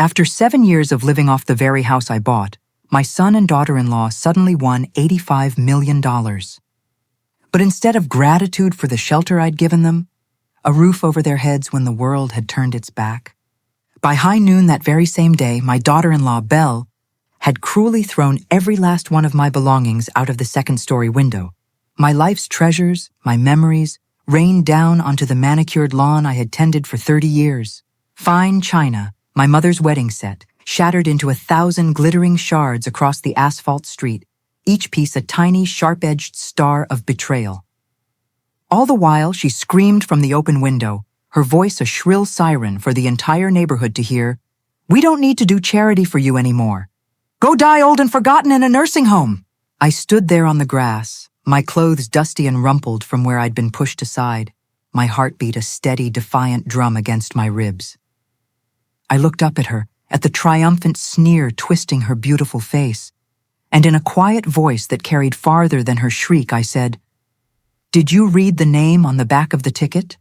After 7 years of living off the very house I bought, my son and daughter-in-law suddenly won $85 million. But instead of gratitude for the shelter I'd given them, a roof over their heads when the world had turned its back, by high noon that very same day, my daughter-in-law, Belle, had cruelly thrown every last one of my belongings out of the second-story window. My life's treasures, my memories, rained down onto the manicured lawn I had tended for 30 years. Fine china, my mother's wedding set, shattered into 1,000 glittering shards across the asphalt street, each piece a tiny, sharp-edged star of betrayal. All the while, she screamed from the open window, her voice a shrill siren for the entire neighborhood to hear, "We don't need to do charity for you anymore. Go die old and forgotten in a nursing home." I stood there on the grass, my clothes dusty and rumpled from where I'd been pushed aside, my heartbeat a steady, defiant drum against my ribs. I looked up at her, at the triumphant sneer twisting her beautiful face, and in a quiet voice that carried farther than her shriek, I said, "Did you read the name on the back of the ticket?"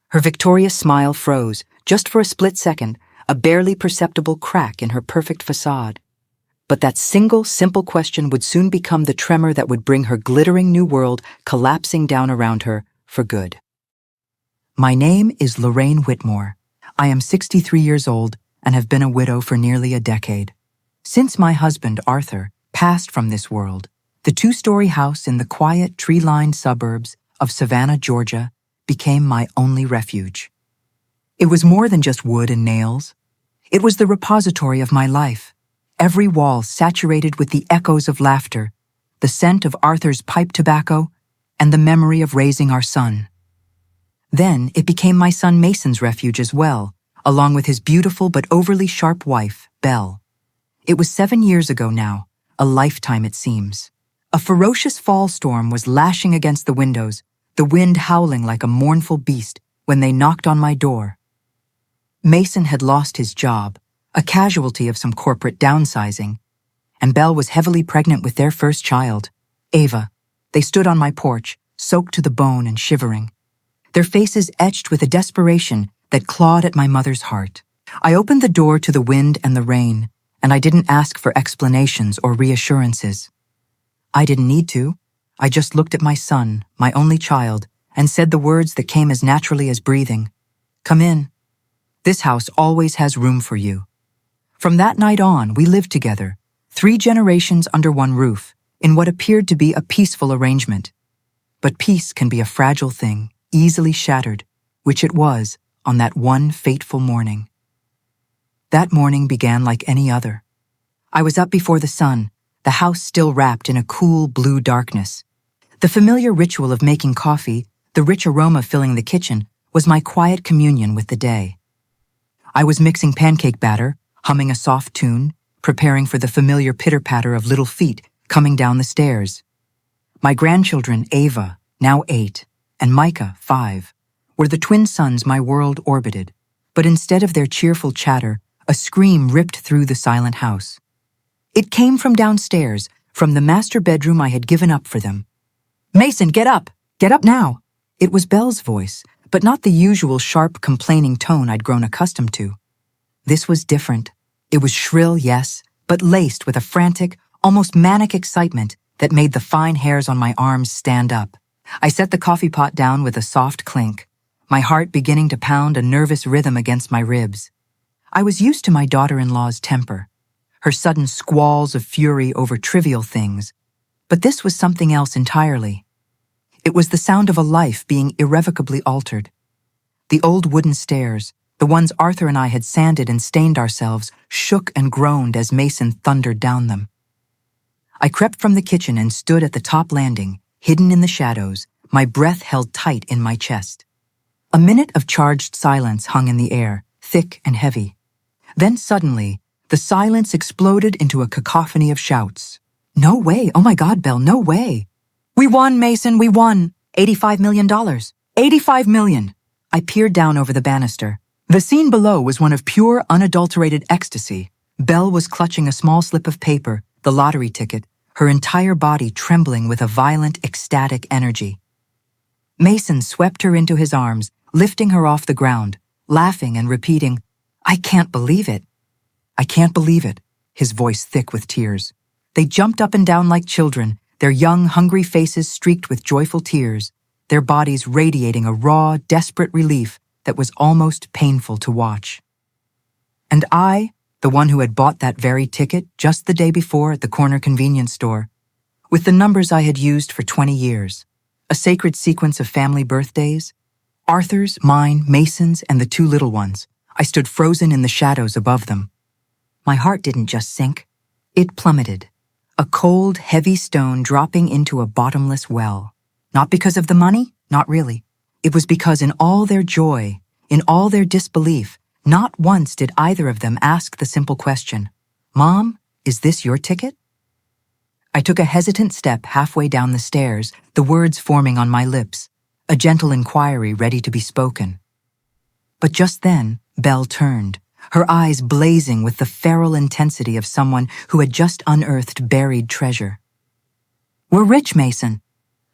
Her victorious smile froze, just for a split second, a barely perceptible crack in her perfect facade. But that single, simple question would soon become the tremor that would bring her glittering new world collapsing down around her for good. My name is Lorraine Whitmore. I am 63 years old and have been a widow for nearly a decade. Since my husband, Arthur, passed from this world, the 2-story house in the quiet, tree-lined suburbs of Savannah, Georgia, became my only refuge. It was more than just wood and nails. It was the repository of my life, every wall saturated with the echoes of laughter, the scent of Arthur's pipe tobacco, and the memory of raising our son. Then it became my son Mason's refuge as well, along with his beautiful but overly sharp wife, Belle. It was 7 years ago now, a lifetime it seems. A ferocious fall storm was lashing against the windows, the wind howling like a mournful beast when they knocked on my door. Mason had lost his job, a casualty of some corporate downsizing, and Belle was heavily pregnant with their first child, Ava. They stood on my porch, soaked to the bone and shivering, their faces etched with a desperation that clawed at my mother's heart. I opened the door to the wind and the rain, and I didn't ask for explanations or reassurances. I didn't need to. I just looked at my son, my only child, and said the words that came as naturally as breathing. "Come in. This house always has room for you." From that night on, we lived together, 3 generations under one roof, in what appeared to be a peaceful arrangement. But peace can be a fragile thing, easily shattered, which it was on that one fateful morning. That morning began like any other. I was up before the sun, the house still wrapped in a cool blue darkness. The familiar ritual of making coffee, the rich aroma filling the kitchen, was my quiet communion with the day. I was mixing pancake batter, humming a soft tune, preparing for the familiar pitter-patter of little feet coming down the stairs. My grandchildren, Ava, now 8, and Micah, 5, were the twin sons my world orbited, but instead of their cheerful chatter, a scream ripped through the silent house. It came from downstairs, from the master bedroom I had given up for them. "Mason, get up! Get up now!" It was Belle's voice, but not the usual sharp, complaining tone I'd grown accustomed to. This was different. It was shrill, yes, but laced with a frantic, almost manic excitement that made the fine hairs on my arms stand up. I set the coffee pot down with a soft clink, my heart beginning to pound a nervous rhythm against my ribs. I was used to my daughter-in-law's temper, her sudden squalls of fury over trivial things, but this was something else entirely. It was the sound of a life being irrevocably altered. The old wooden stairs, the ones Arthur and I had sanded and stained ourselves, shook and groaned as Mason thundered down them. I crept from the kitchen and stood at the top landing, hidden in the shadows, my breath held tight in my chest. A minute of charged silence hung in the air, thick and heavy. Then suddenly, the silence exploded into a cacophony of shouts. "No way! Oh my God, Belle, no way! We won, Mason, we won! $85 million! $85 million! I peered down over the banister. The scene below was one of pure, unadulterated ecstasy. Belle was clutching a small slip of paper, the lottery ticket, her entire body trembling with a violent, ecstatic energy. Mason swept her into his arms, lifting her off the ground, laughing and repeating, I can't believe it. I can't believe it, his voice thick with tears. They jumped up and down like children, their young, hungry faces streaked with joyful tears, their bodies radiating a raw, desperate relief that was almost painful to watch. And I, the one who had bought that very ticket just the day before at the corner convenience store, with the numbers I had used for 20 years, a sacred sequence of family birthdays, Arthur's, mine, Mason's, and the two little ones, I stood frozen in the shadows above them. My heart didn't just sink, it plummeted, a cold, heavy stone dropping into a bottomless well. Not because of the money, not really. It was because in all their joy, in all their disbelief, not once did either of them ask the simple question, "Mom, is this your ticket?" I took a hesitant step halfway down the stairs, the words forming on my lips, a gentle inquiry ready to be spoken. But just then, Belle turned, her eyes blazing with the feral intensity of someone who had just unearthed buried treasure. "We're rich, Mason,"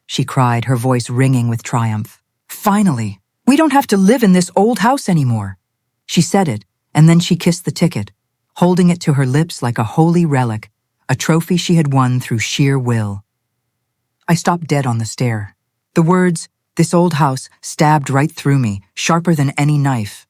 she cried, her voice ringing with triumph. "Finally, we don't have to live in this old house anymore." She said it, and then she kissed the ticket, holding it to her lips like a holy relic, a trophy she had won through sheer will. I stopped dead on the stair. The words, "this old house," stabbed right through me, sharper than any knife.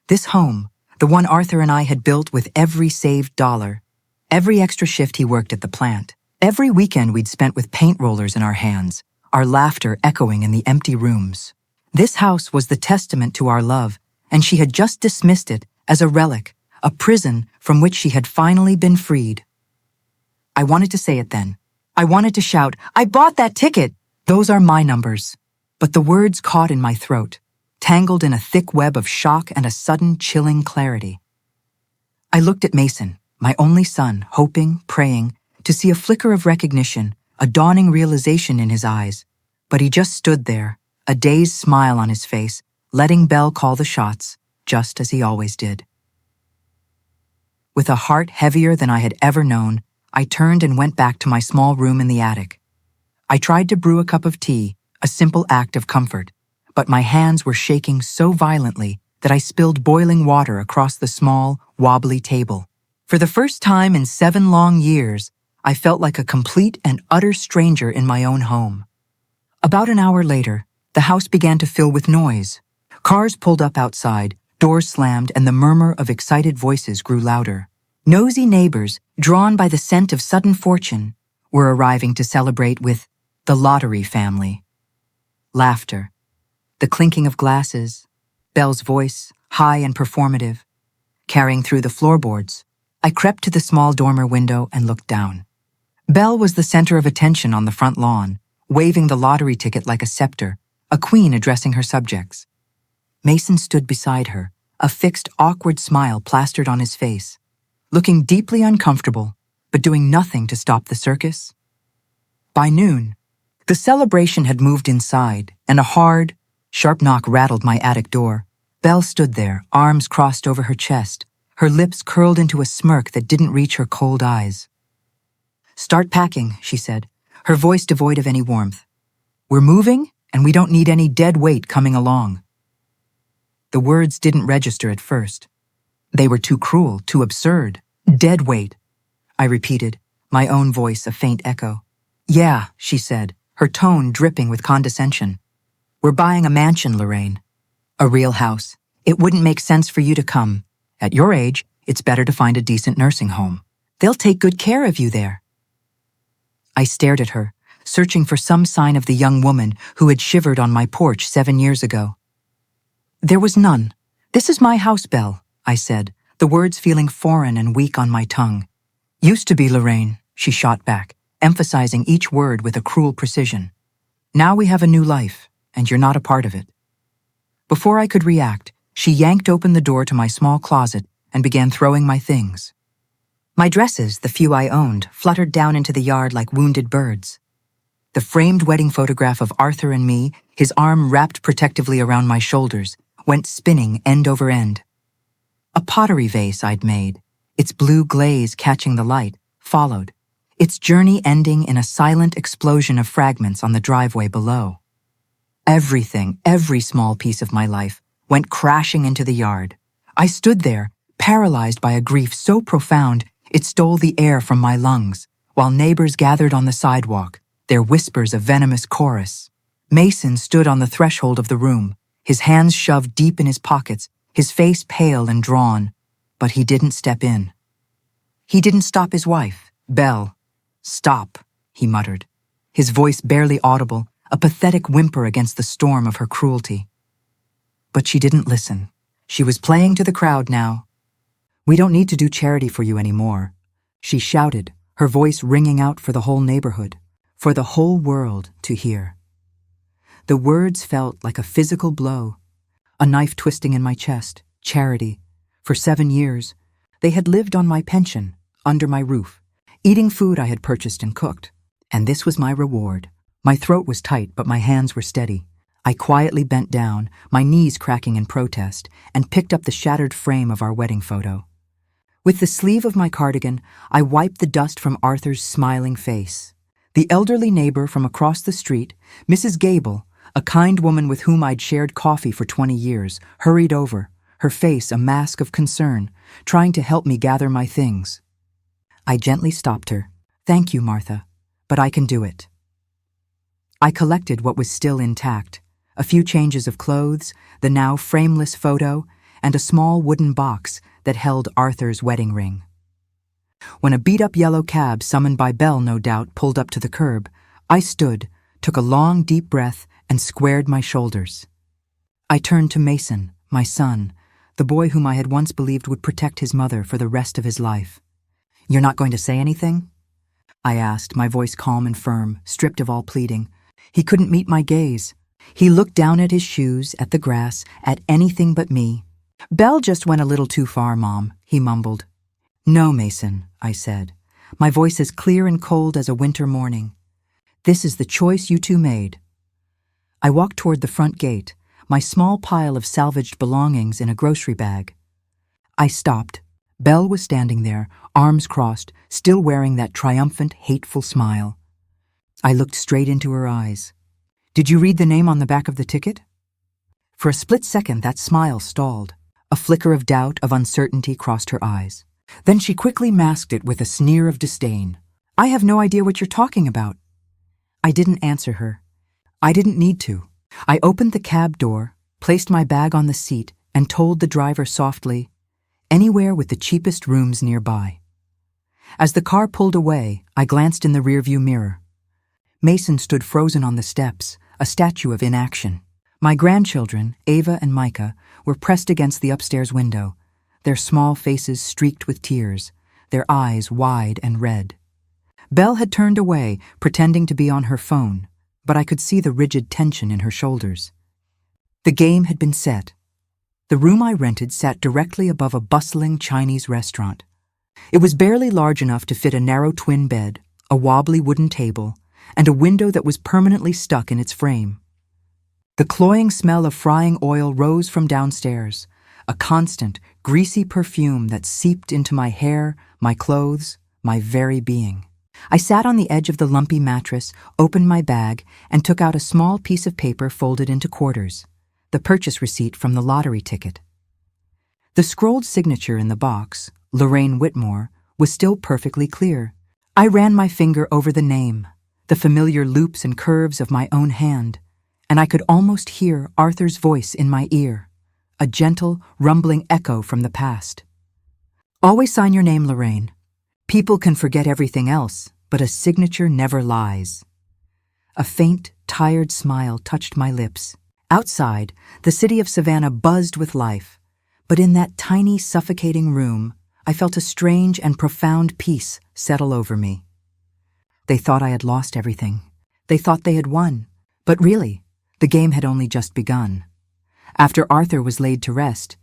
This home, the one Arthur and I had built with every saved dollar, every extra shift he worked at the plant, every weekend we'd spent with paint rollers in our hands, our laughter echoing in the empty rooms. This house was the testament to our love, and she had just dismissed it as a relic, a prison from which she had finally been freed. I wanted to say it then. I wanted to shout, "I bought that ticket! Those are my numbers." But the words caught in my throat, tangled in a thick web of shock and a sudden chilling clarity. I looked at Mason, my only son, hoping, praying, to see a flicker of recognition, a dawning realization in his eyes. But he just stood there, a dazed smile on his face, letting Belle call the shots, just as he always did. With a heart heavier than I had ever known, I turned and went back to my small room in the attic. I tried to brew a cup of tea, a simple act of comfort, but my hands were shaking so violently that I spilled boiling water across the small, wobbly table. For the first time in 7 long years, I felt like a complete and utter stranger in my own home. About an hour later, the house began to fill with noise. Cars pulled up outside, doors slammed, and the murmur of excited voices grew louder. Nosy neighbors, drawn by the scent of sudden fortune, were arriving to celebrate with the lottery family. Laughter, the clinking of glasses, Belle's voice, high and performative, carrying through the floorboards. I crept to the small dormer window and looked down. Belle was the center of attention on the front lawn, waving the lottery ticket like a scepter, a queen addressing her subjects. Mason stood beside her, a fixed, awkward smile plastered on his face, looking deeply uncomfortable, but doing nothing to stop the circus. By noon, the celebration had moved inside, and a hard, sharp knock rattled my attic door. Belle stood there, arms crossed over her chest, her lips curled into a smirk that didn't reach her cold eyes. "Start packing," she said, her voice devoid of any warmth. "We're moving, and we don't need any dead weight coming along." The words didn't register at first. They were too cruel, too absurd. "Dead weight," I repeated, my own voice a faint echo. "Yeah," she said, her tone dripping with condescension. "We're buying a mansion, Lorraine. A real house. It wouldn't make sense for you to come. At your age, it's better to find a decent nursing home. They'll take good care of you there." I stared at her, searching for some sign of the young woman who had shivered on my porch 7 years ago. There was none. "This is my house, Belle," I said, the words feeling foreign and weak on my tongue. "Used to be, Lorraine," she shot back, emphasizing each word with a cruel precision. "Now we have a new life, and you're not a part of it." Before I could react, she yanked open the door to my small closet and began throwing my things. My dresses, the few I owned, fluttered down into the yard like wounded birds. The framed wedding photograph of Arthur and me, his arm wrapped protectively around my shoulders, went spinning end over end. A pottery vase I'd made, its blue glaze catching the light, followed, its journey ending in a silent explosion of fragments on the driveway below. Everything, every small piece of my life, went crashing into the yard. I stood there, paralyzed by a grief so profound it stole the air from my lungs, while neighbors gathered on the sidewalk, their whispers a venomous chorus. Mason stood on the threshold of the room, his hands shoved deep in his pockets, his face pale and drawn, but he didn't step in. He didn't stop his wife, Belle. "Stop," he muttered, his voice barely audible, a pathetic whimper against the storm of her cruelty. But she didn't listen. She was playing to the crowd now. "We don't need to do charity for you anymore," she shouted, her voice ringing out for the whole neighborhood, for the whole world to hear. The words felt like a physical blow, a knife twisting in my chest. Charity. For 7 years, they had lived on my pension, under my roof, eating food I had purchased and cooked. And this was my reward. My throat was tight, but my hands were steady. I quietly bent down, my knees cracking in protest, and picked up the shattered frame of our wedding photo. With the sleeve of my cardigan, I wiped the dust from Arthur's smiling face. The elderly neighbor from across the street, Mrs. Gable, a kind woman with whom I'd shared coffee for 20 years, hurried over, her face a mask of concern, trying to help me gather my things. I gently stopped her. "Thank you, Martha, but I can do it." I collected what was still intact, a few changes of clothes, the now frameless photo, and a small wooden box that held Arthur's wedding ring. When a beat-up yellow cab, summoned by Belle no doubt, pulled up to the curb, I stood, took a long, deep breath, and squared my shoulders. I turned to Mason, my son, the boy whom I had once believed would protect his mother for the rest of his life. "You're not going to say anything?" I asked, my voice calm and firm, stripped of all pleading. He couldn't meet my gaze. He looked down at his shoes, at the grass, at anything but me. "Belle just went a little too far, Mom," he mumbled. "No, Mason," I said, my voice as clear and cold as a winter morning. "This is the choice you two made." I walked toward the front gate, my small pile of salvaged belongings in a grocery bag. I stopped. Belle was standing there, arms crossed, still wearing that triumphant, hateful smile. I looked straight into her eyes. "Did you read the name on the back of the ticket?" For a split second, that smile stalled. A flicker of doubt, of uncertainty crossed her eyes. Then she quickly masked it with a sneer of disdain. "I have no idea what you're talking about." I didn't answer her. I didn't need to. I opened the cab door, placed my bag on the seat, and told the driver softly, "Anywhere with the cheapest rooms nearby." As the car pulled away, I glanced in the rearview mirror. Mason stood frozen on the steps, a statue of inaction. My grandchildren, Ava and Micah, were pressed against the upstairs window, their small faces streaked with tears, their eyes wide and red. Belle had turned away, pretending to be on her phone, but I could see the rigid tension in her shoulders. The game had been set. The room I rented sat directly above a bustling Chinese restaurant. It was barely large enough to fit a narrow twin bed, a wobbly wooden table, and a window that was permanently stuck in its frame. The cloying smell of frying oil rose from downstairs, a constant, greasy perfume that seeped into my hair, my clothes, my very being. I sat on the edge of the lumpy mattress, opened my bag, and took out a small piece of paper folded into quarters, the purchase receipt from the lottery ticket. The scrolled signature in the box, Lorraine Whitmore, was still perfectly clear. I ran my finger over the name, the familiar loops and curves of my own hand, and I could almost hear Arthur's voice in my ear, a gentle, rumbling echo from the past. "Always sign your name, Lorraine. People can forget everything else, but a signature never lies." A faint, tired smile touched my lips. Outside, the city of Savannah buzzed with life, but in that tiny, suffocating room, I felt a strange and profound peace settle over me. They thought I had lost everything. They thought they had won. But really, the game had only just begun. After Arthur was laid to rest,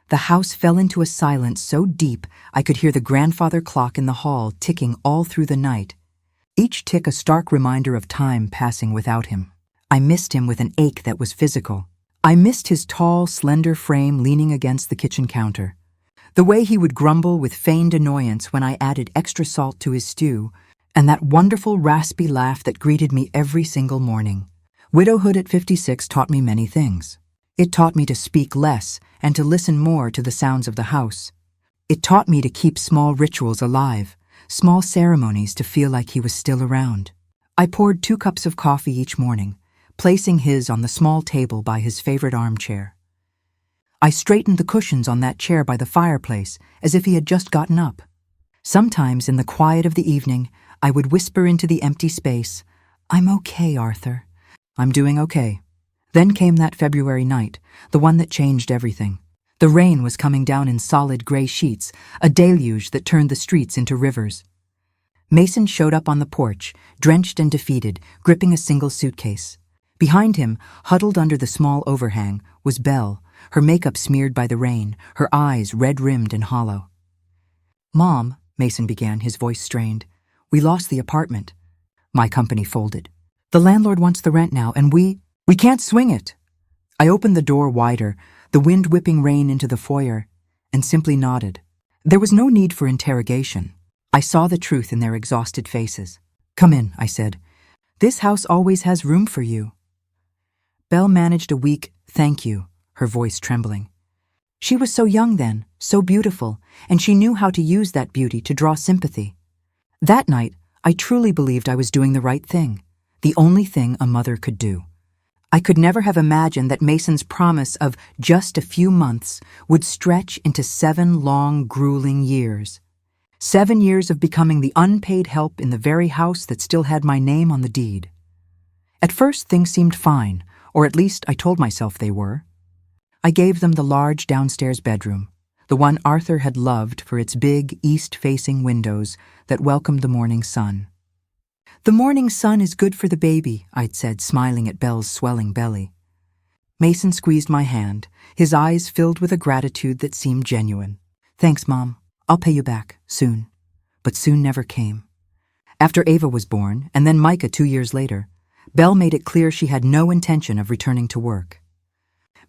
the house fell into a silence so deep I could hear the grandfather clock in the hall ticking all through the night, each tick a stark reminder of time passing without him. I missed him with an ache that was physical. I missed his tall, slender frame leaning against the kitchen counter, the way he would grumble with feigned annoyance when I added extra salt to his stew, and that wonderful raspy laugh that greeted me every single morning. Widowhood at 56 taught me many things. It taught me to speak less and to listen more to the sounds of the house, It taught me to keep small rituals alive, small ceremonies to feel like he was still around. I poured 2 cups of coffee each morning, placing his on the small table by his favorite armchair. I straightened the cushions on that chair by the fireplace as if he had just gotten up. Sometimes in the quiet of the evening, I would whisper into the empty space, "I'm okay, Arthur. I'm doing okay." Then came that February night, the one that changed everything. The rain was coming down in solid gray sheets, a deluge that turned the streets into rivers. Mason showed up on the porch, drenched and defeated, gripping a single suitcase. Behind him, huddled under the small overhang, was Belle, her makeup smeared by the rain, her eyes red-rimmed and hollow. "Mom," Mason began, his voice strained, "we lost the apartment." My company folded. "The landlord wants the rent now, and we can't swing it." I opened the door wider, the wind whipping rain into the foyer, and simply nodded. There was no need for interrogation. I saw the truth in their exhausted faces. "Come in," I said. "This house always has room for you." Belle managed a weak "thank you," her voice trembling. She was so young then, so beautiful, and she knew how to use that beauty to draw sympathy. That night, I truly believed I was doing the right thing, the only thing a mother could do. I could never have imagined that Mason's promise of just a few months would stretch into 7 long, grueling years. 7 years of becoming the unpaid help in the very house that still had my name on the deed. At first, things seemed fine, or at least I told myself they were. I gave them the large downstairs bedroom, the one Arthur had loved for its big, east-facing windows that welcomed the morning sun. "The morning sun is good for the baby," I'd said, smiling at Belle's swelling belly. Mason squeezed my hand, his eyes filled with a gratitude that seemed genuine. "Thanks, Mom. I'll pay you back, soon." But soon never came. After Ava was born, and then Micah 2 years later, Belle made it clear she had no intention of returning to work.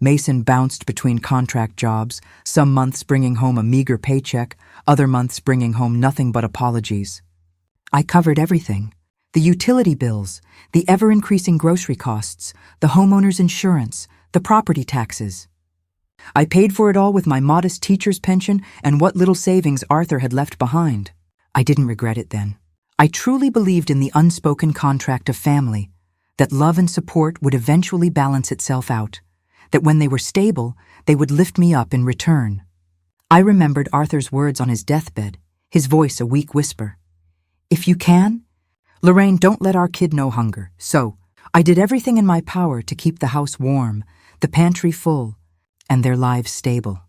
Mason bounced between contract jobs, some months bringing home a meager paycheck, other months bringing home nothing but apologies. I covered everything. The utility bills, the ever-increasing grocery costs, the homeowner's insurance, the property taxes. I paid for it all with my modest teacher's pension and what little savings Arthur had left behind. I didn't regret it then. I truly believed in the unspoken contract of family, that love and support would eventually balance itself out, that when they were stable, they would lift me up in return. I remembered Arthur's words on his deathbed, his voice a weak whisper. "If you can, Lorraine, don't let our kid know hunger." So, I did everything in my power to keep the house warm, the pantry full, and their lives stable.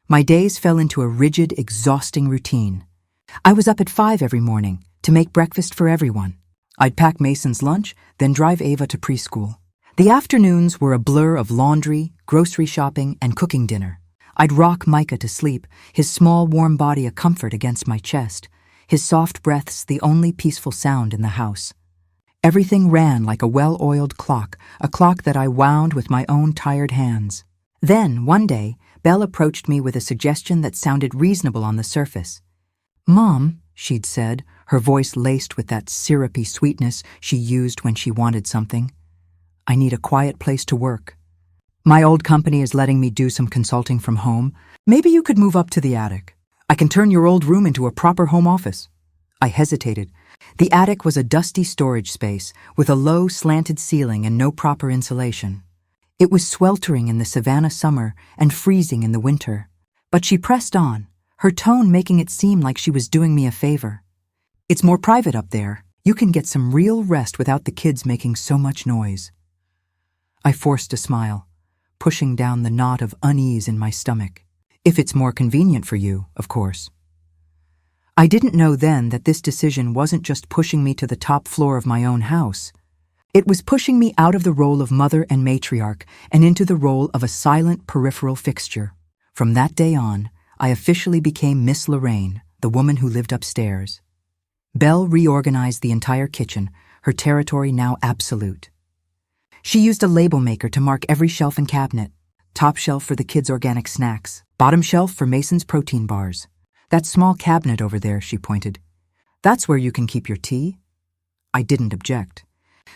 My days fell into a rigid, exhausting routine. I was up at 5 every morning to make breakfast for everyone. I'd pack Mason's lunch, then drive Ava to preschool. The afternoons were a blur of laundry, grocery shopping, and cooking dinner. I'd rock Micah to sleep, his small, warm body a comfort against my chest, his soft breaths the only peaceful sound in the house. Everything ran like a well-oiled clock, a clock that I wound with my own tired hands. Then, one day, Belle approached me with a suggestion that sounded reasonable on the surface. "Mom," she'd said, her voice laced with that syrupy sweetness she used when she wanted something, "I need a quiet place to work. My old company is letting me do some consulting from home. Maybe you could move up to the attic. I can turn your old room into a proper home office." I hesitated. The attic was a dusty storage space with a low, slanted ceiling and no proper insulation. It was sweltering in the Savannah summer and freezing in the winter. But she pressed on, her tone making it seem like she was doing me a favor. "It's more private up there. You can get some real rest without the kids making so much noise." I forced a smile, pushing down the knot of unease in my stomach. "If it's more convenient for you, of course." I didn't know then that this decision wasn't just pushing me to the top floor of my own house. It was pushing me out of the role of mother and matriarch and into the role of a silent peripheral fixture. From that day on, I officially became Miss Lorraine, the woman who lived upstairs. Belle reorganized the entire kitchen, her territory now absolute. She used a label maker to mark every shelf and cabinet. Top shelf for the kids' organic snacks, bottom shelf for Mason's protein bars. "That small cabinet over there," she pointed. "That's where you can keep your tea." I didn't object.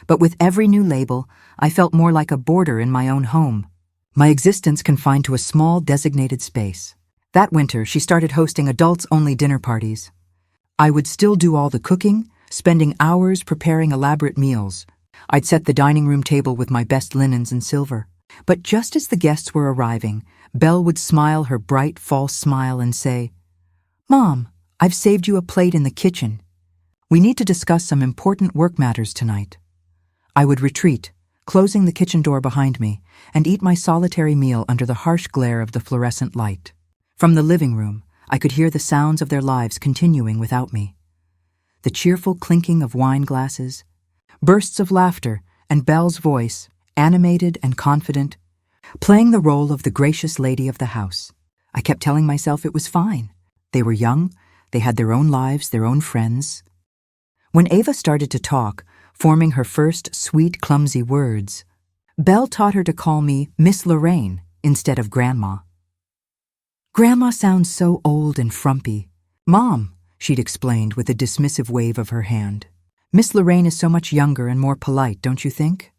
But with every new label, I felt more like a boarder in my own home, my existence confined to a small designated space. That winter, she started hosting adults-only dinner parties. I would still do all the cooking, spending hours preparing elaborate meals. I'd set the dining room table with my best linens and silver. But just as the guests were arriving, Belle would smile her bright, false smile and say, "Mom, I've saved you a plate in the kitchen. We need to discuss some important work matters tonight." I would retreat, closing the kitchen door behind me, and eat my solitary meal under the harsh glare of the fluorescent light. From the living room, I could hear the sounds of their lives continuing without me. The cheerful clinking of wine glasses, bursts of laughter, and Belle's voice, animated and confident, playing the role of the gracious lady of the house. I kept telling myself it was fine. They were young, they had their own lives, their own friends. When Ava started to talk, forming her first sweet, clumsy words, Belle taught her to call me Miss Lorraine instead of Grandma. "Grandma sounds so old and frumpy." "Mom," she'd explained with a dismissive wave of her hand. "Miss Lorraine is so much younger and more polite, don't you think?"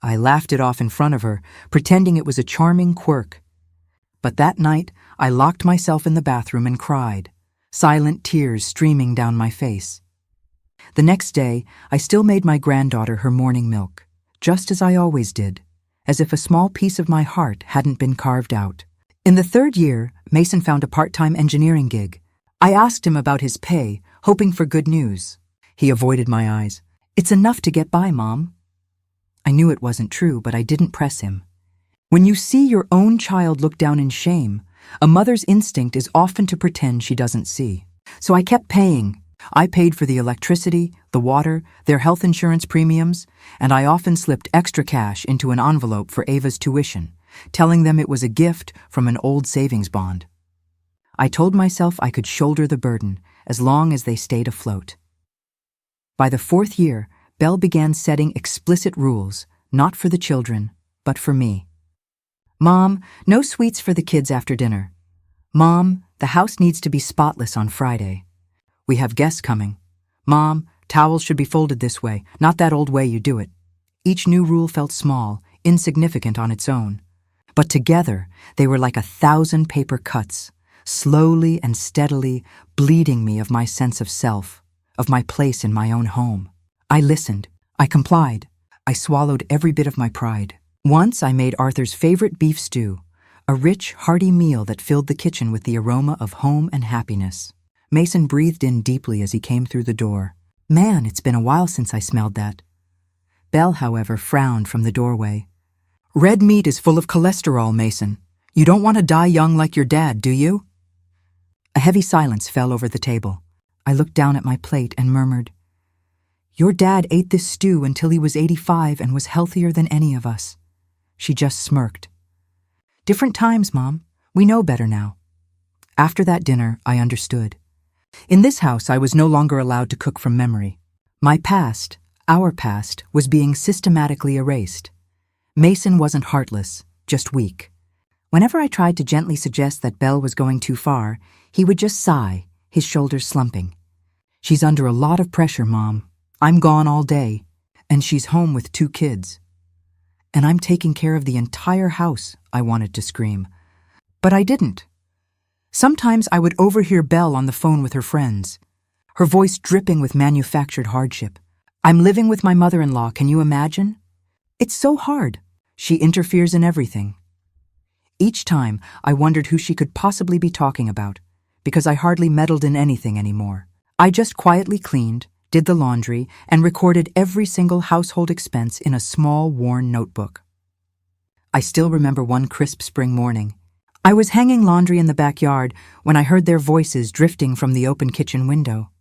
I laughed it off in front of her, pretending it was a charming quirk. But that night, I locked myself in the bathroom and cried, silent tears streaming down my face. The next day, I still made my granddaughter her morning milk, just as I always did, as if a small piece of my heart hadn't been carved out. In the third year, Mason found a part-time engineering gig. I asked him about his pay, hoping for good news. He avoided my eyes. "It's enough to get by, Mom." I knew it wasn't true, but I didn't press him. When you see your own child look down in shame, a mother's instinct is often to pretend she doesn't see. So I kept paying. I paid for the electricity, the water, their health insurance premiums, and I often slipped extra cash into an envelope for Ava's tuition, telling them it was a gift from an old savings bond. I told myself I could shoulder the burden as long as they stayed afloat. By the fourth year, Belle began setting explicit rules, not for the children, but for me. "Mom, no sweets for the kids after dinner. Mom, the house needs to be spotless on Friday. We have guests coming. Mom, towels should be folded this way, not that old way you do it." Each new rule felt small, insignificant on its own. But together, they were like 1,000 paper cuts, slowly and steadily bleeding me of my sense of self, of my place in my own home. I listened. I complied. I swallowed every bit of my pride. Once I made Arthur's favorite beef stew, a rich, hearty meal that filled the kitchen with the aroma of home and happiness. Mason breathed in deeply as he came through the door. "Man, it's been a while since I smelled that." Belle, however, frowned from the doorway. "Red meat is full of cholesterol, Mason. You don't want to die young like your dad, do you?" A heavy silence fell over the table. I looked down at my plate and murmured, "Your dad ate this stew until he was 85 and was healthier than any of us." She just smirked. "Different times, Mom. We know better now." After that dinner, I understood. In this house, I was no longer allowed to cook from memory. My past, our past, was being systematically erased. Mason wasn't heartless, just weak. Whenever I tried to gently suggest that Belle was going too far, he would just sigh, his shoulders slumping. "She's under a lot of pressure, Mom. I'm gone all day, and she's home with 2 kids. And I'm taking care of the entire house," I wanted to scream. But I didn't. Sometimes I would overhear Belle on the phone with her friends, her voice dripping with manufactured hardship. "I'm living with my mother-in-law, can you imagine? It's so hard. She interferes in everything." Each time, I wondered who she could possibly be talking about, because I hardly meddled in anything anymore. I just quietly cleaned, did the laundry, and recorded every single household expense in a small, worn notebook. I still remember one crisp spring morning. I was hanging laundry in the backyard when I heard their voices drifting from the open kitchen window.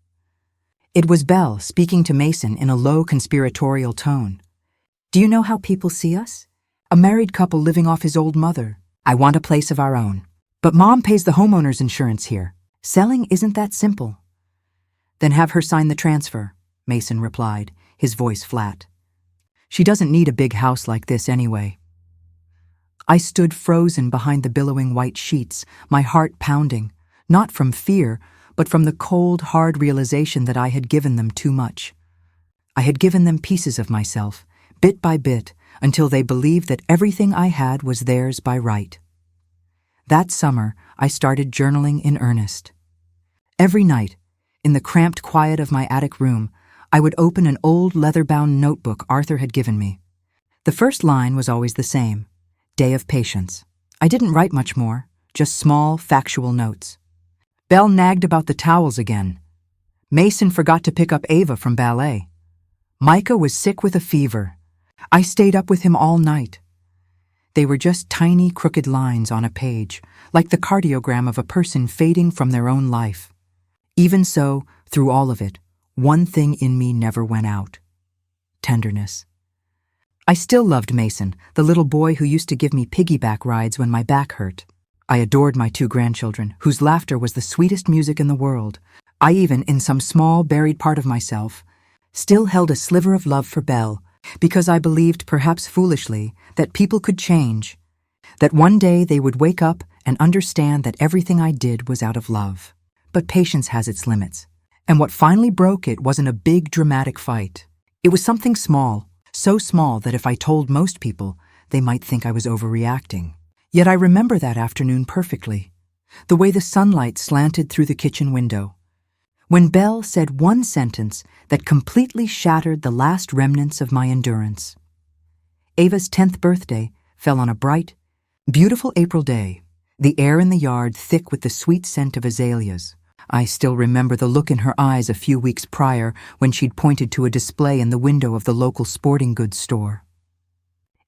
It was Belle speaking to Mason in a low conspiratorial tone. "Do you know how people see us? A married couple living off his old mother. I want a place of our own. But Mom pays the homeowner's insurance here. Selling isn't that simple." "Then have her sign the transfer," Mason replied, his voice flat. "She doesn't need a big house like this anyway." I stood frozen behind the billowing white sheets, my heart pounding, not from fear, but from the cold, hard realization that I had given them too much. I had given them pieces of myself, bit by bit, until they believed that everything I had was theirs by right. That summer, I started journaling in earnest. Every night, in the cramped quiet of my attic room, I would open an old leather-bound notebook Arthur had given me. The first line was always the same: Day of Patience. I didn't write much more, just small, factual notes. Belle nagged about the towels again. Mason forgot to pick up Ava from ballet. Micah was sick with a fever. I stayed up with him all night. They were just tiny, crooked lines on a page, like the cardiogram of a person fading from their own life. Even so, through all of it, one thing in me never went out: tenderness. I still loved Mason, the little boy who used to give me piggyback rides when my back hurt. I adored my 2 grandchildren, whose laughter was the sweetest music in the world. I even, in some small, buried part of myself, still held a sliver of love for Belle, because I believed, perhaps foolishly, that people could change, that one day they would wake up and understand that everything I did was out of love. But patience has its limits, and what finally broke it wasn't a big, dramatic fight. It was something small, so small that if I told most people, they might think I was overreacting. Yet I remember that afternoon perfectly, the way the sunlight slanted through the kitchen window, when Belle said one sentence that completely shattered the last remnants of my endurance. Ava's 10th birthday fell on a bright, beautiful April day, the air in the yard thick with the sweet scent of azaleas. I still remember the look in her eyes a few weeks prior when she'd pointed to a display in the window of the local sporting goods store.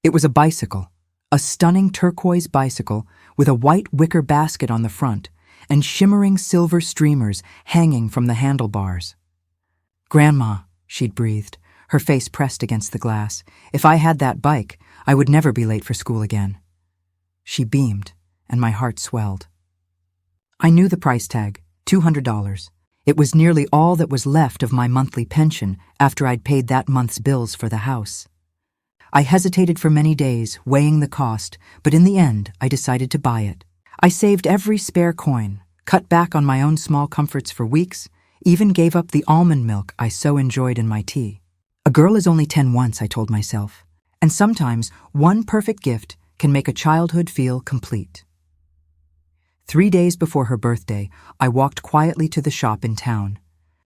It was a bicycle, a stunning turquoise bicycle with a white wicker basket on the front and shimmering silver streamers hanging from the handlebars. "Grandma," she'd breathed, her face pressed against the glass, "if I had that bike, I would never be late for school again." She beamed, and my heart swelled. I knew the price tag, $200. It was nearly all that was left of my monthly pension after I'd paid that month's bills for the house. I hesitated for many days, weighing the cost, but in the end, I decided to buy it. I saved every spare coin, cut back on my own small comforts for weeks, even gave up the almond milk I so enjoyed in my tea. A girl is only 10 once, I told myself, and sometimes one perfect gift can make a childhood feel complete. 3 days before her birthday, I walked quietly to the shop in town.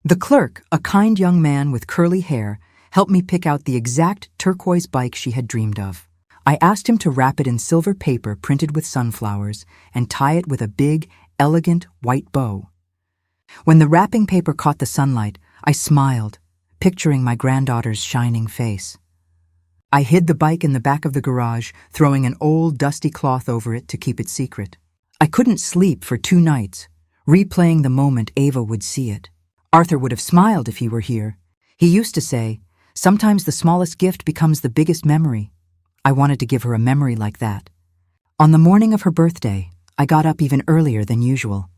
The clerk, a kind young man with curly hair, helped me pick out the exact turquoise bike she had dreamed of. I asked him to wrap it in silver paper printed with sunflowers and tie it with a big, elegant white bow. When the wrapping paper caught the sunlight, I smiled, picturing my granddaughter's shining face. I hid the bike in the back of the garage, throwing an old, dusty cloth over it to keep it secret. I couldn't sleep for 2 nights, replaying the moment Ava would see it. Arthur would have smiled if he were here. He used to say, "Sometimes the smallest gift becomes the biggest memory." I wanted to give her a memory like that. On the morning of her birthday, I got up even earlier than usual.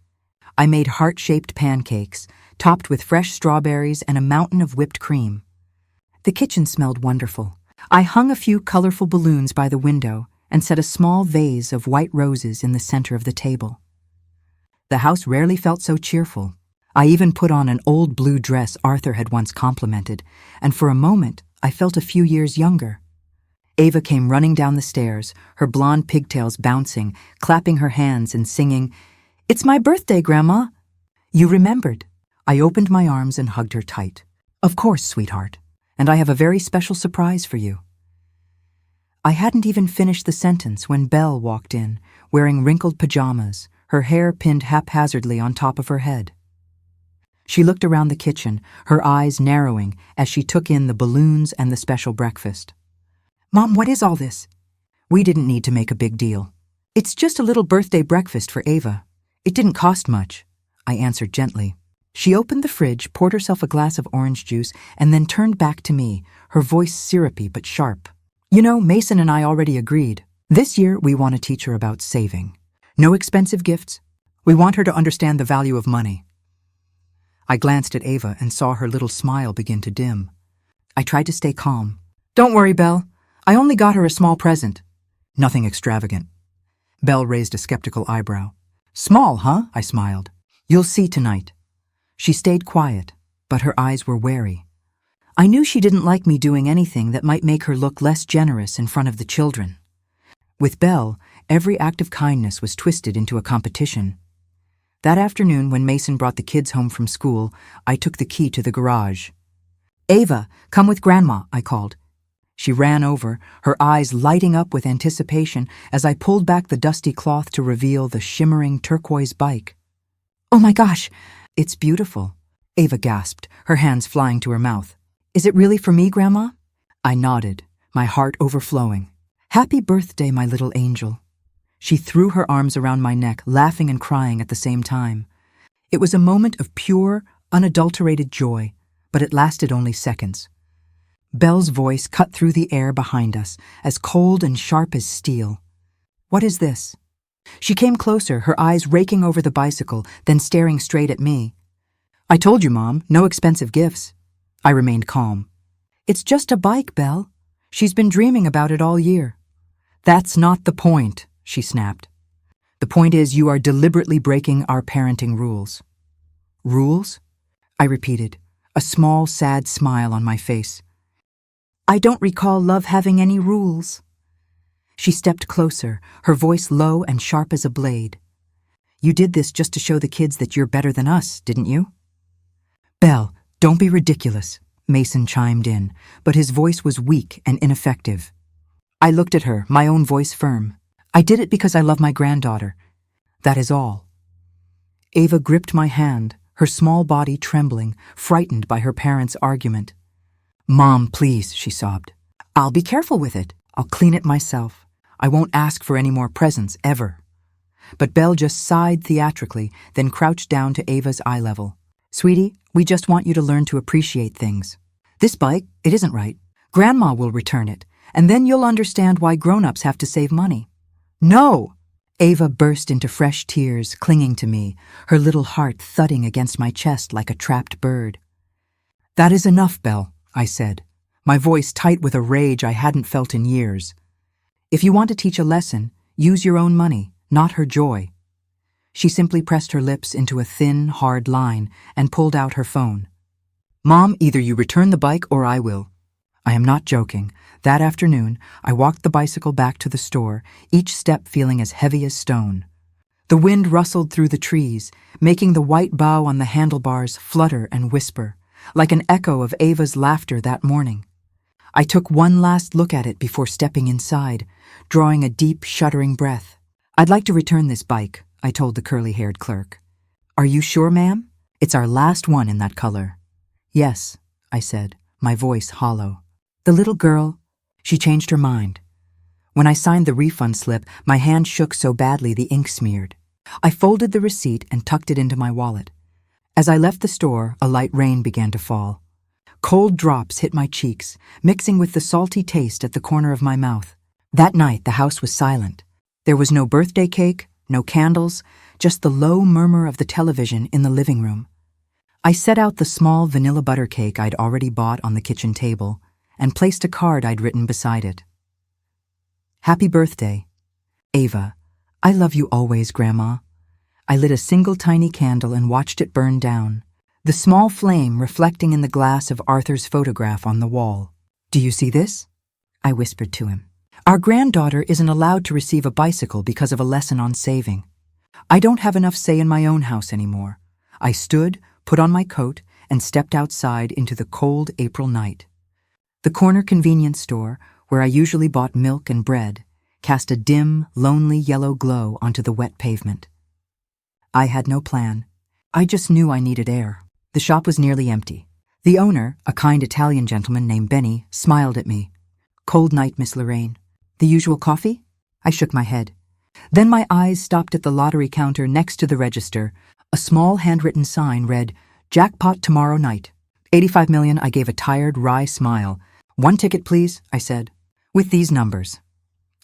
I made heart-shaped pancakes, topped with fresh strawberries and a mountain of whipped cream. The kitchen smelled wonderful. I hung a few colorful balloons by the window and set a small vase of white roses in the center of the table. The house rarely felt so cheerful. I even put on an old blue dress Arthur had once complimented, and for a moment I felt a few years younger. Ava came running down the stairs, her blonde pigtails bouncing, clapping her hands and singing, "It's my birthday, Grandma." "You remembered." I opened my arms and hugged her tight. "Of course, sweetheart, and I have a very special surprise for you." I hadn't even finished the sentence when Belle walked in, wearing wrinkled pajamas, her hair pinned haphazardly on top of her head. She looked around the kitchen, her eyes narrowing as she took in the balloons and the special breakfast. "Mom, what is all this?" "We didn't need to make a big deal. It's just a little birthday breakfast for Ava. It didn't cost much," I answered gently. She opened the fridge, poured herself a glass of orange juice, and then turned back to me, her voice syrupy but sharp. "You know, Mason and I already agreed. This year we want to teach her about saving. No expensive gifts. We want her to understand the value of money." I glanced at Ava and saw her little smile begin to dim. I tried to stay calm. "Don't worry, Belle. I only got her a small present." "Nothing extravagant." Belle raised a skeptical eyebrow. "Small, huh?" I smiled. "You'll see tonight." She stayed quiet, but her eyes were wary. I knew she didn't like me doing anything that might make her look less generous in front of the children. With Belle, every act of kindness was twisted into a competition. That afternoon, when Mason brought the kids home from school, I took the key to the garage. "Ava, come with Grandma," I called. She ran over, her eyes lighting up with anticipation as I pulled back the dusty cloth to reveal the shimmering turquoise bike. "Oh my gosh, it's beautiful," Ava gasped, her hands flying to her mouth. "Is it really for me, Grandma?" I nodded, my heart overflowing. "Happy birthday, my little angel." She threw her arms around my neck, laughing and crying at the same time. It was a moment of pure, unadulterated joy, but it lasted only seconds. Belle's voice cut through the air behind us, as cold and sharp as steel. "What is this?" She came closer, her eyes raking over the bicycle, then staring straight at me. "I told you, Mom, no expensive gifts." I remained calm. "It's just a bike, Belle. She's been dreaming about it all year." "That's not the point," she snapped. "The point is you are deliberately breaking our parenting rules." "Rules?" I repeated, a small, sad smile on my face. "I don't recall love having any rules." She stepped closer, her voice low and sharp as a blade. "You did this just to show the kids that you're better than us, didn't you?" "Belle, don't be ridiculous," Mason chimed in, but his voice was weak and ineffective. I looked at her, my own voice firm. "I did it because I love my granddaughter. That is all." Ava gripped my hand, her small body trembling, frightened by her parents' argument. "Mom, please," she sobbed. "I'll be careful with it. I'll clean it myself. I won't ask for any more presents, ever." But Belle just sighed theatrically, then crouched down to Ava's eye level. "Sweetie, we just want you to learn to appreciate things. This bike, it isn't right. Grandma will return it, and then you'll understand why grown-ups have to save money." "No!" Ava burst into fresh tears, clinging to me, her little heart thudding against my chest like a trapped bird. "That is enough, Belle," I said, my voice tight with a rage I hadn't felt in years. "If you want to teach a lesson, use your own money, not her joy." She simply pressed her lips into a thin, hard line and pulled out her phone. "Mom, either you return the bike or I will." I am not joking. That afternoon, I walked the bicycle back to the store, each step feeling as heavy as stone. The wind rustled through the trees, making the white bough on the handlebars flutter and whisper, like an echo of Ava's laughter that morning. I took one last look at it before stepping inside, drawing a deep, shuddering breath. "I'd like to return this bike," I told the curly-haired clerk. "Are you sure, ma'am? It's our last one in that color." "Yes," I said, my voice hollow. "The little girl," she changed her mind. When I signed the refund slip, my hand shook so badly the ink smeared. I folded the receipt and tucked it into my wallet. As I left the store, a light rain began to fall. Cold drops hit my cheeks, mixing with the salty taste at the corner of my mouth. That night, the house was silent. There was no birthday cake, no candles, just the low murmur of the television in the living room. I set out the small vanilla butter cake I'd already bought on the kitchen table and placed a card I'd written beside it. "Happy birthday. Ava, I love you always, Grandma." I lit a single tiny candle and watched it burn down, the small flame reflecting in the glass of Arthur's photograph on the wall. "Do you see this?" I whispered to him. "Our granddaughter isn't allowed to receive a bicycle because of a lesson on saving. I don't have enough say in my own house anymore." I stood, put on my coat, and stepped outside into the cold April night. The corner convenience store, where I usually bought milk and bread, cast a dim, lonely yellow glow onto the wet pavement. I had no plan. I just knew I needed air. The shop was nearly empty. The owner, a kind Italian gentleman named Benny, smiled at me. "Cold night, Miss Lorraine. The usual coffee?" I shook my head. Then my eyes stopped at the lottery counter next to the register. A small handwritten sign read, "Jackpot tomorrow night. 85 million." I gave a tired, wry smile. "One ticket, please," I said. "With these numbers."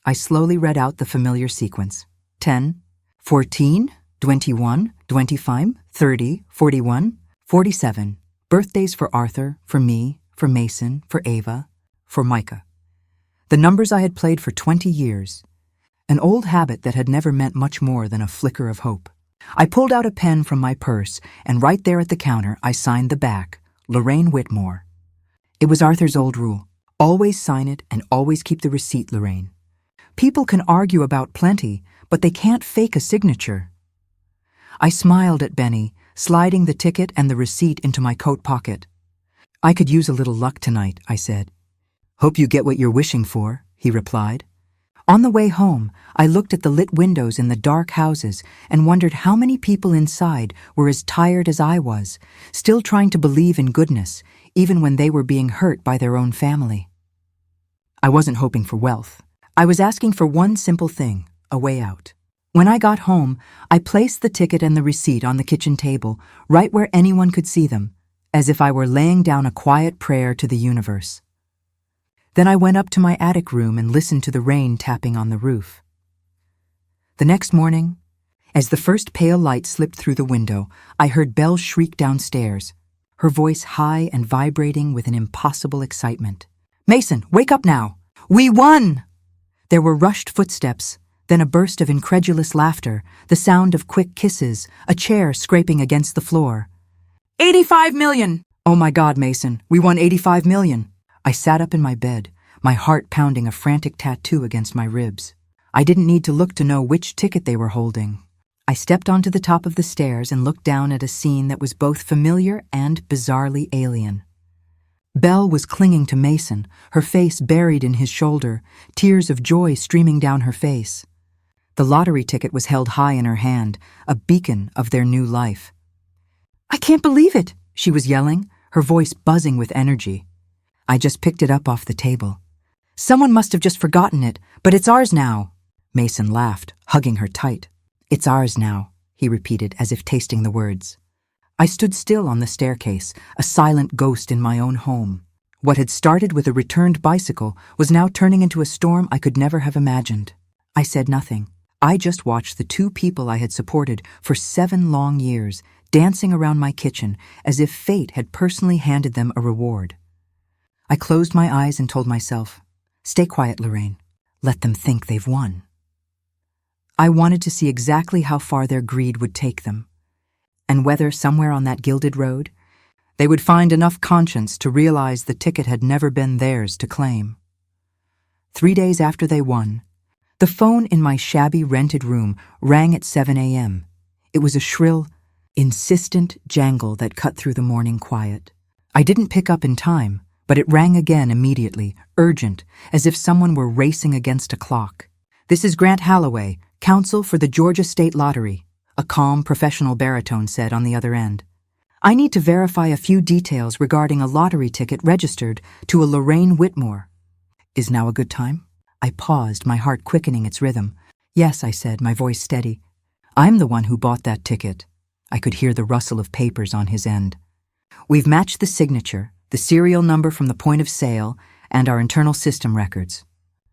I slowly read out the familiar sequence. 10, 14, 21, 25, 30, 41, 47. Birthdays for Arthur, for me, for Mason, for Ava, for Micah. The numbers I had played for 20 years. An old habit that had never meant much more than a flicker of hope. I pulled out a pen from my purse, and right there at the counter I signed the back, Lorraine Whitmore. It was Arthur's old rule. Always sign it and always keep the receipt, Lorraine. People can argue about plenty, but they can't fake a signature. I smiled at Benny, sliding the ticket and the receipt into my coat pocket. I could use a little luck tonight, I said. Hope you get what you're wishing for, he replied. On the way home, I looked at the lit windows in the dark houses and wondered how many people inside were as tired as I was, still trying to believe in goodness, even when they were being hurt by their own family. I wasn't hoping for wealth. I was asking for one simple thing, a way out. When I got home, I placed the ticket and the receipt on the kitchen table, right where anyone could see them, as if I were laying down a quiet prayer to the universe. Then I went up to my attic room and listened to the rain tapping on the roof. The next morning, as the first pale light slipped through the window, I heard Belle shriek downstairs, her voice high and vibrating with an impossible excitement. "Mason, wake up now! We won!" There were rushed footsteps, then a burst of incredulous laughter, the sound of quick kisses, a chair scraping against the floor. 85 million! Oh my God, Mason, we won 85 million. I sat up in my bed, my heart pounding a frantic tattoo against my ribs. I didn't need to look to know which ticket they were holding. I stepped onto the top of the stairs and looked down at a scene that was both familiar and bizarrely alien. Belle was clinging to Mason, her face buried in his shoulder, tears of joy streaming down her face. The lottery ticket was held high in her hand, a beacon of their new life. "I can't believe it," she was yelling, her voice buzzing with energy. I just picked it up off the table. "Someone must have just forgotten it, but it's ours now." Mason laughed, hugging her tight. "It's ours now," he repeated as if tasting the words. I stood still on the staircase, a silent ghost in my own home. What had started with a returned bicycle was now turning into a storm I could never have imagined. I said nothing. I just watched the two people I had supported for 7 long years dancing around my kitchen as if fate had personally handed them a reward. I closed my eyes and told myself, "Stay quiet, Lorraine. Let them think they've won." I wanted to see exactly how far their greed would take them, and whether somewhere on that gilded road, they would find enough conscience to realize the ticket had never been theirs to claim. 3 days after they won, the phone in my shabby rented room rang at 7 a.m. It was a shrill, insistent jangle that cut through the morning quiet. I didn't pick up in time, but it rang again immediately, urgent, as if someone were racing against a clock. "This is Grant Holloway, counsel for the Georgia State Lottery," a calm, professional baritone said on the other end. "I need to verify a few details regarding a lottery ticket registered to a Lorraine Whitmore. Is now a good time?" I paused, my heart quickening its rhythm. "Yes," I said, my voice steady. "I'm the one who bought that ticket." I could hear the rustle of papers on his end. "We've matched the signature, the serial number from the point of sale, and our internal system records.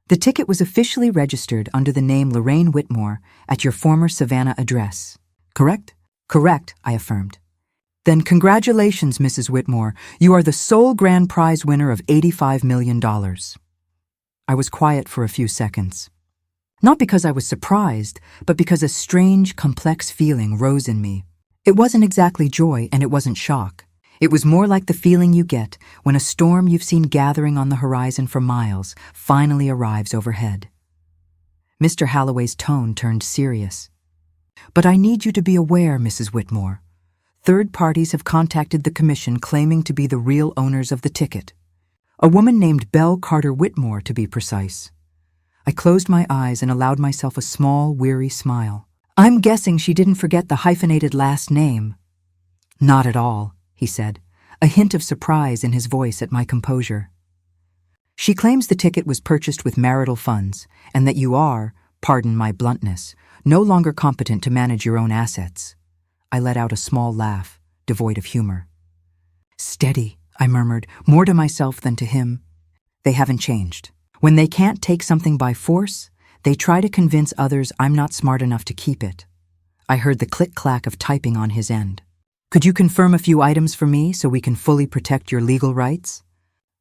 The ticket was officially registered under the name Lorraine Whitmore at your former Savannah address. Correct?" "Correct," I affirmed. "Then congratulations, Mrs. Whitmore. You are the sole grand prize winner of $85 million. I was quiet for a few seconds. Not because I was surprised, but because a strange, complex feeling rose in me. It wasn't exactly joy, and it wasn't shock. It was more like the feeling you get when a storm you've seen gathering on the horizon for miles finally arrives overhead. Mr. Holloway's tone turned serious. "But I need you to be aware, Mrs. Whitmore. Third parties have contacted the commission claiming to be the real owners of the ticket. A woman named Belle Carter Whitmore, to be precise." I closed my eyes and allowed myself a small, weary smile. "I'm guessing she didn't forget the hyphenated last name." "Not at all," he said, a hint of surprise in his voice at my composure. "She claims the ticket was purchased with marital funds, and that you are, pardon my bluntness, no longer competent to manage your own assets." I let out a small laugh, devoid of humor. "Steady," I murmured, more to myself than to him. "They haven't changed. When they can't take something by force, they try to convince others I'm not smart enough to keep it." I heard the click-clack of typing on his end. "Could you confirm a few items for me so we can fully protect your legal rights?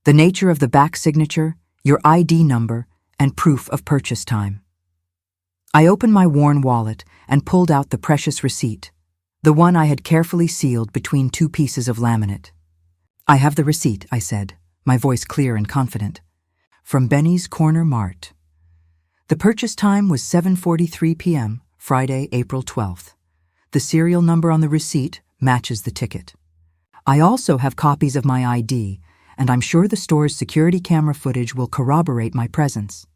The nature of the back signature, your ID number, and proof of purchase time." I opened my worn wallet and pulled out the precious receipt, the one I had carefully sealed between 2 pieces of laminate. "I have the receipt," I said, my voice clear and confident. "From Benny's Corner Mart." The purchase time was 7:43 p.m., Friday, April 12th. The serial number on the receipt matches the ticket. I also have copies of my ID, and I'm sure the store's security camera footage will corroborate my presence.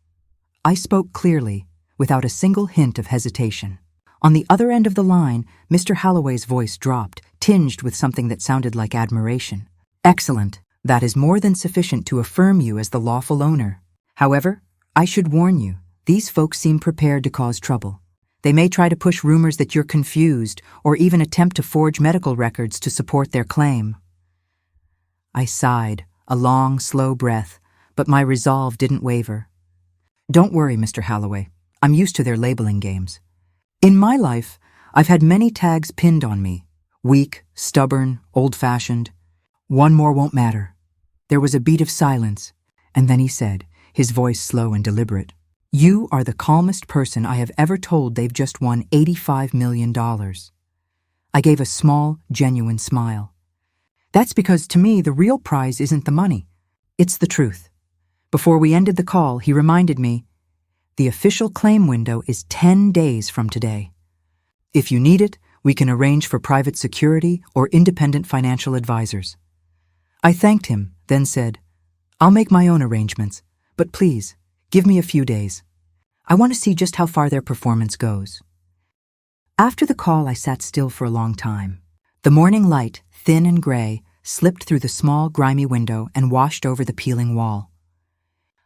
I spoke clearly, without a single hint of hesitation. On the other end of the line, Mr. Holloway's voice dropped, tinged with something that sounded like admiration. Excellent. That is more than sufficient to affirm you as the lawful owner. However, I should warn you, these folks seem prepared to cause trouble. They may try to push rumors that you're confused or even attempt to forge medical records to support their claim. I sighed, a long, slow breath, but my resolve didn't waver. Don't worry, Mr. Holloway. I'm used to their labeling games. In my life, I've had many tags pinned on me. Weak, stubborn, old-fashioned. One more won't matter. There was a beat of silence, and then he said, his voice slow and deliberate, "You are the calmest person I have ever told they've just won $85 million. I gave a small, genuine smile. That's because to me the real prize isn't the money. It's the truth. Before we ended the call, he reminded me, the official claim window is 10 days from today. If you need it, we can arrange for private security or independent financial advisors." I thanked him, then said, "I'll make my own arrangements, but please, give me a few days. I want to see just how far their performance goes." After the call, I sat still for a long time. The morning light, thin and gray, slipped through the small, grimy window and washed over the peeling wall.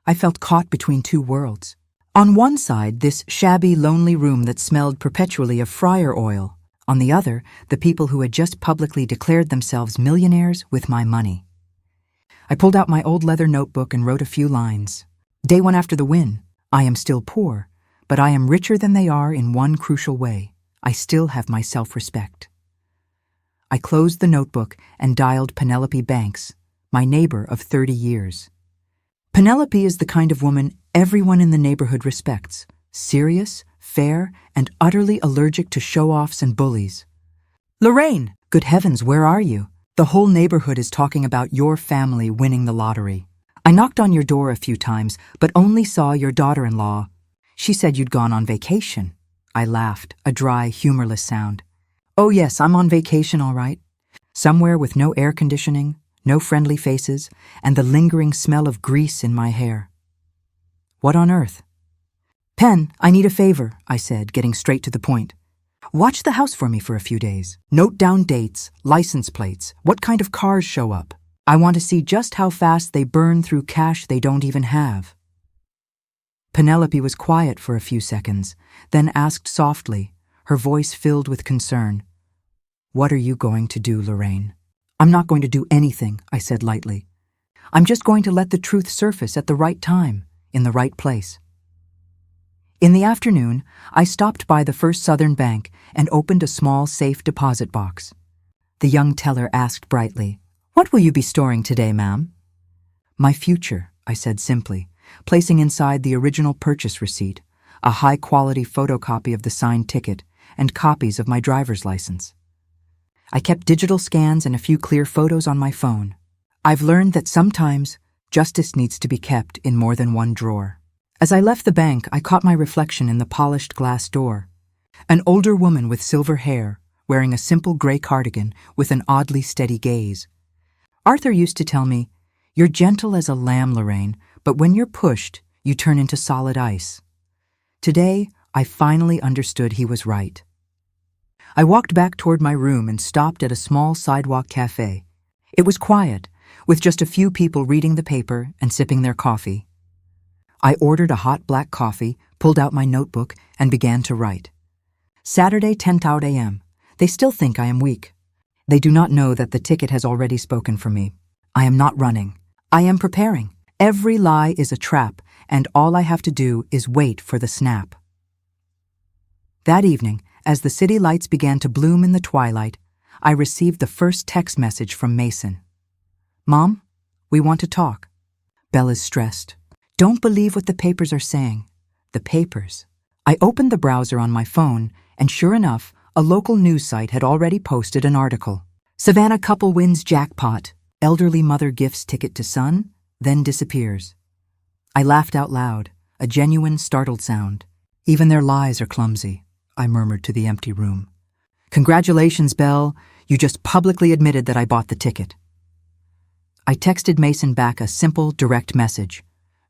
I felt caught between two worlds. On one side, this shabby, lonely room that smelled perpetually of fryer oil. On the other, the people who had just publicly declared themselves millionaires with my money. I pulled out my old leather notebook and wrote a few lines. Day one after the win. I am still poor, but I am richer than they are in one crucial way. I still have my self-respect. I closed the notebook and dialed Penelope Banks, my neighbor of 30 years. Penelope is the kind of woman everyone in the neighborhood respects, serious, fair, and utterly allergic to show-offs and bullies. "Lorraine, good heavens, where are you? The whole neighborhood is talking about your family winning the lottery. I knocked on your door a few times, but only saw your daughter-in-law. She said you'd gone on vacation." I laughed, a dry, humorless sound. "Oh yes, I'm on vacation all right. Somewhere with no air conditioning, no friendly faces, and the lingering smell of grease in my hair." "What on earth?" "Pen, I need a favor," I said, getting straight to the point. "Watch the house for me for a few days. Note down dates, license plates, what kind of cars show up. I want to see just how fast they burn through cash they don't even have." Penelope was quiet for a few seconds, then asked softly, her voice filled with concern, "What are you going to do, Lorraine?" "I'm not going to do anything," I said lightly. "I'm just going to let the truth surface at the right time, in the right place." In the afternoon, I stopped by the First Southern Bank and opened a small safe deposit box. The young teller asked brightly, "What will you be storing today, ma'am?" "My future," I said simply, placing inside the original purchase receipt, a high-quality photocopy of the signed ticket, and copies of my driver's license. I kept digital scans and a few clear photos on my phone. I've learned that sometimes justice needs to be kept in more than one drawer. As I left the bank, I caught my reflection in the polished glass door. An older woman with silver hair, wearing a simple gray cardigan with an oddly steady gaze. Arthur used to tell me, "You're gentle as a lamb, Lorraine, but when you're pushed, you turn into solid ice." Today, I finally understood he was right. I walked back toward my room and stopped at a small sidewalk cafe. It was quiet, with just a few people reading the paper and sipping their coffee. I ordered a hot black coffee, pulled out my notebook, and began to write. Saturday, 10:00 a.m. They still think I am weak. They do not know that the ticket has already spoken for me. I am not running. I am preparing. Every lie is a trap, and all I have to do is wait for the snap. That evening, as the city lights began to bloom in the twilight, I received the first text message from Mason. "Mom, we want to talk." Bella's stressed. "Don't believe what the papers are saying." The papers. I opened the browser on my phone, and sure enough, a local news site had already posted an article. "Savannah couple wins jackpot. Elderly mother gifts ticket to son, then disappears." I laughed out loud, a genuine, startled sound. "Even their lies are clumsy," I murmured to the empty room. "Congratulations, Belle. You just publicly admitted that I bought the ticket." I texted Mason back a simple, direct message.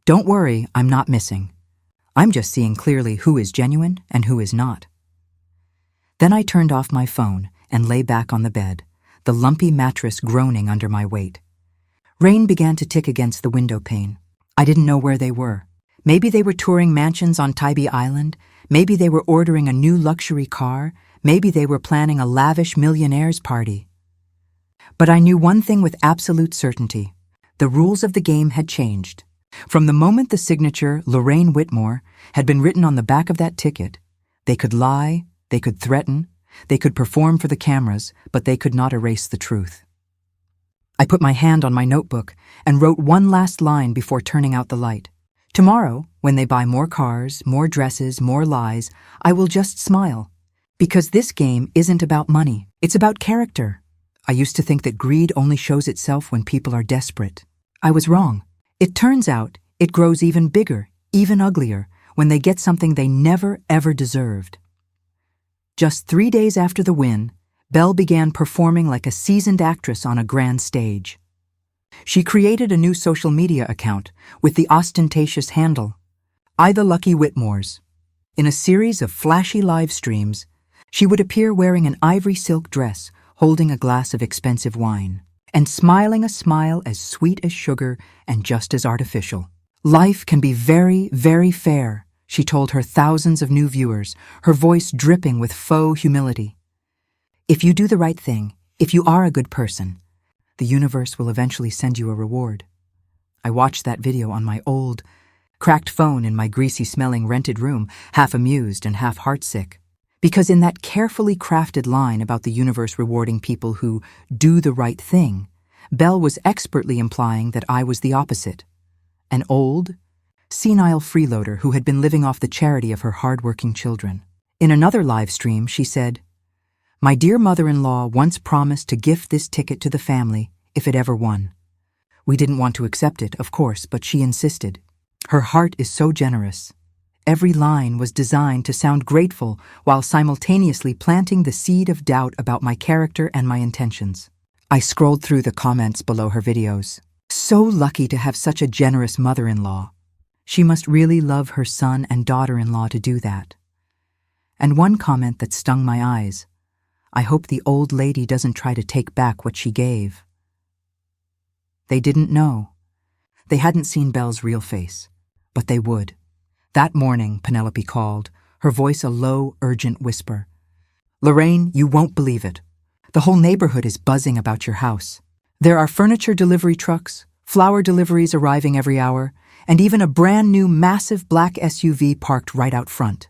"Don't worry, I'm not missing. I'm just seeing clearly who is genuine and who is not." Then I turned off my phone and lay back on the bed, the lumpy mattress groaning under my weight. Rain began to tick against the window pane. I didn't know where they were. Maybe they were touring mansions on Tybee Island. Maybe they were ordering a new luxury car. Maybe they were planning a lavish millionaire's party. But I knew one thing with absolute certainty. The rules of the game had changed. From the moment the signature, Lorraine Whitmore, had been written on the back of that ticket, they could lie, they could threaten, they could perform for the cameras, but they could not erase the truth. I put my hand on my notebook and wrote one last line before turning out the light. Tomorrow, when they buy more cars, more dresses, more lies, I will just smile. Because this game isn't about money, it's about character. I used to think that greed only shows itself when people are desperate. I was wrong. It turns out it grows even bigger, even uglier, when they get something they never, ever deserved. Just 3 days after the win, Belle began performing like a seasoned actress on a grand stage. She created a new social media account with the ostentatious handle, I the Lucky Whitmores. In a series of flashy live streams, she would appear wearing an ivory silk dress, holding a glass of expensive wine, and smiling a smile as sweet as sugar and just as artificial. "Life can be very, very fair," she told her thousands of new viewers, her voice dripping with faux humility. "If you do the right thing, if you are a good person, the universe will eventually send you a reward." I watched that video on my old, cracked phone in my greasy-smelling rented room, half amused and half heartsick. Because in that carefully crafted line about the universe rewarding people who do the right thing, Belle was expertly implying that I was the opposite. An old, senile freeloader who had been living off the charity of her hard-working children. In another live stream, she said, "My dear mother-in-law once promised to gift this ticket to the family if it ever won. We didn't want to accept it, of course, but she insisted. Her heart is so generous." Every line was designed to sound grateful while simultaneously planting the seed of doubt about my character and my intentions. I scrolled through the comments below her videos. So lucky to have such a generous mother-in-law. She must really love her son and daughter-in-law to do that. And one comment that stung my eyes. I hope the old lady doesn't try to take back what she gave. They didn't know. They hadn't seen Belle's real face, but they would. That morning, Penelope called, her voice a low, urgent whisper. "Lorraine, you won't believe it. The whole neighborhood is buzzing about your house. There are furniture delivery trucks, flower deliveries arriving every hour, and even a brand new massive black SUV parked right out front.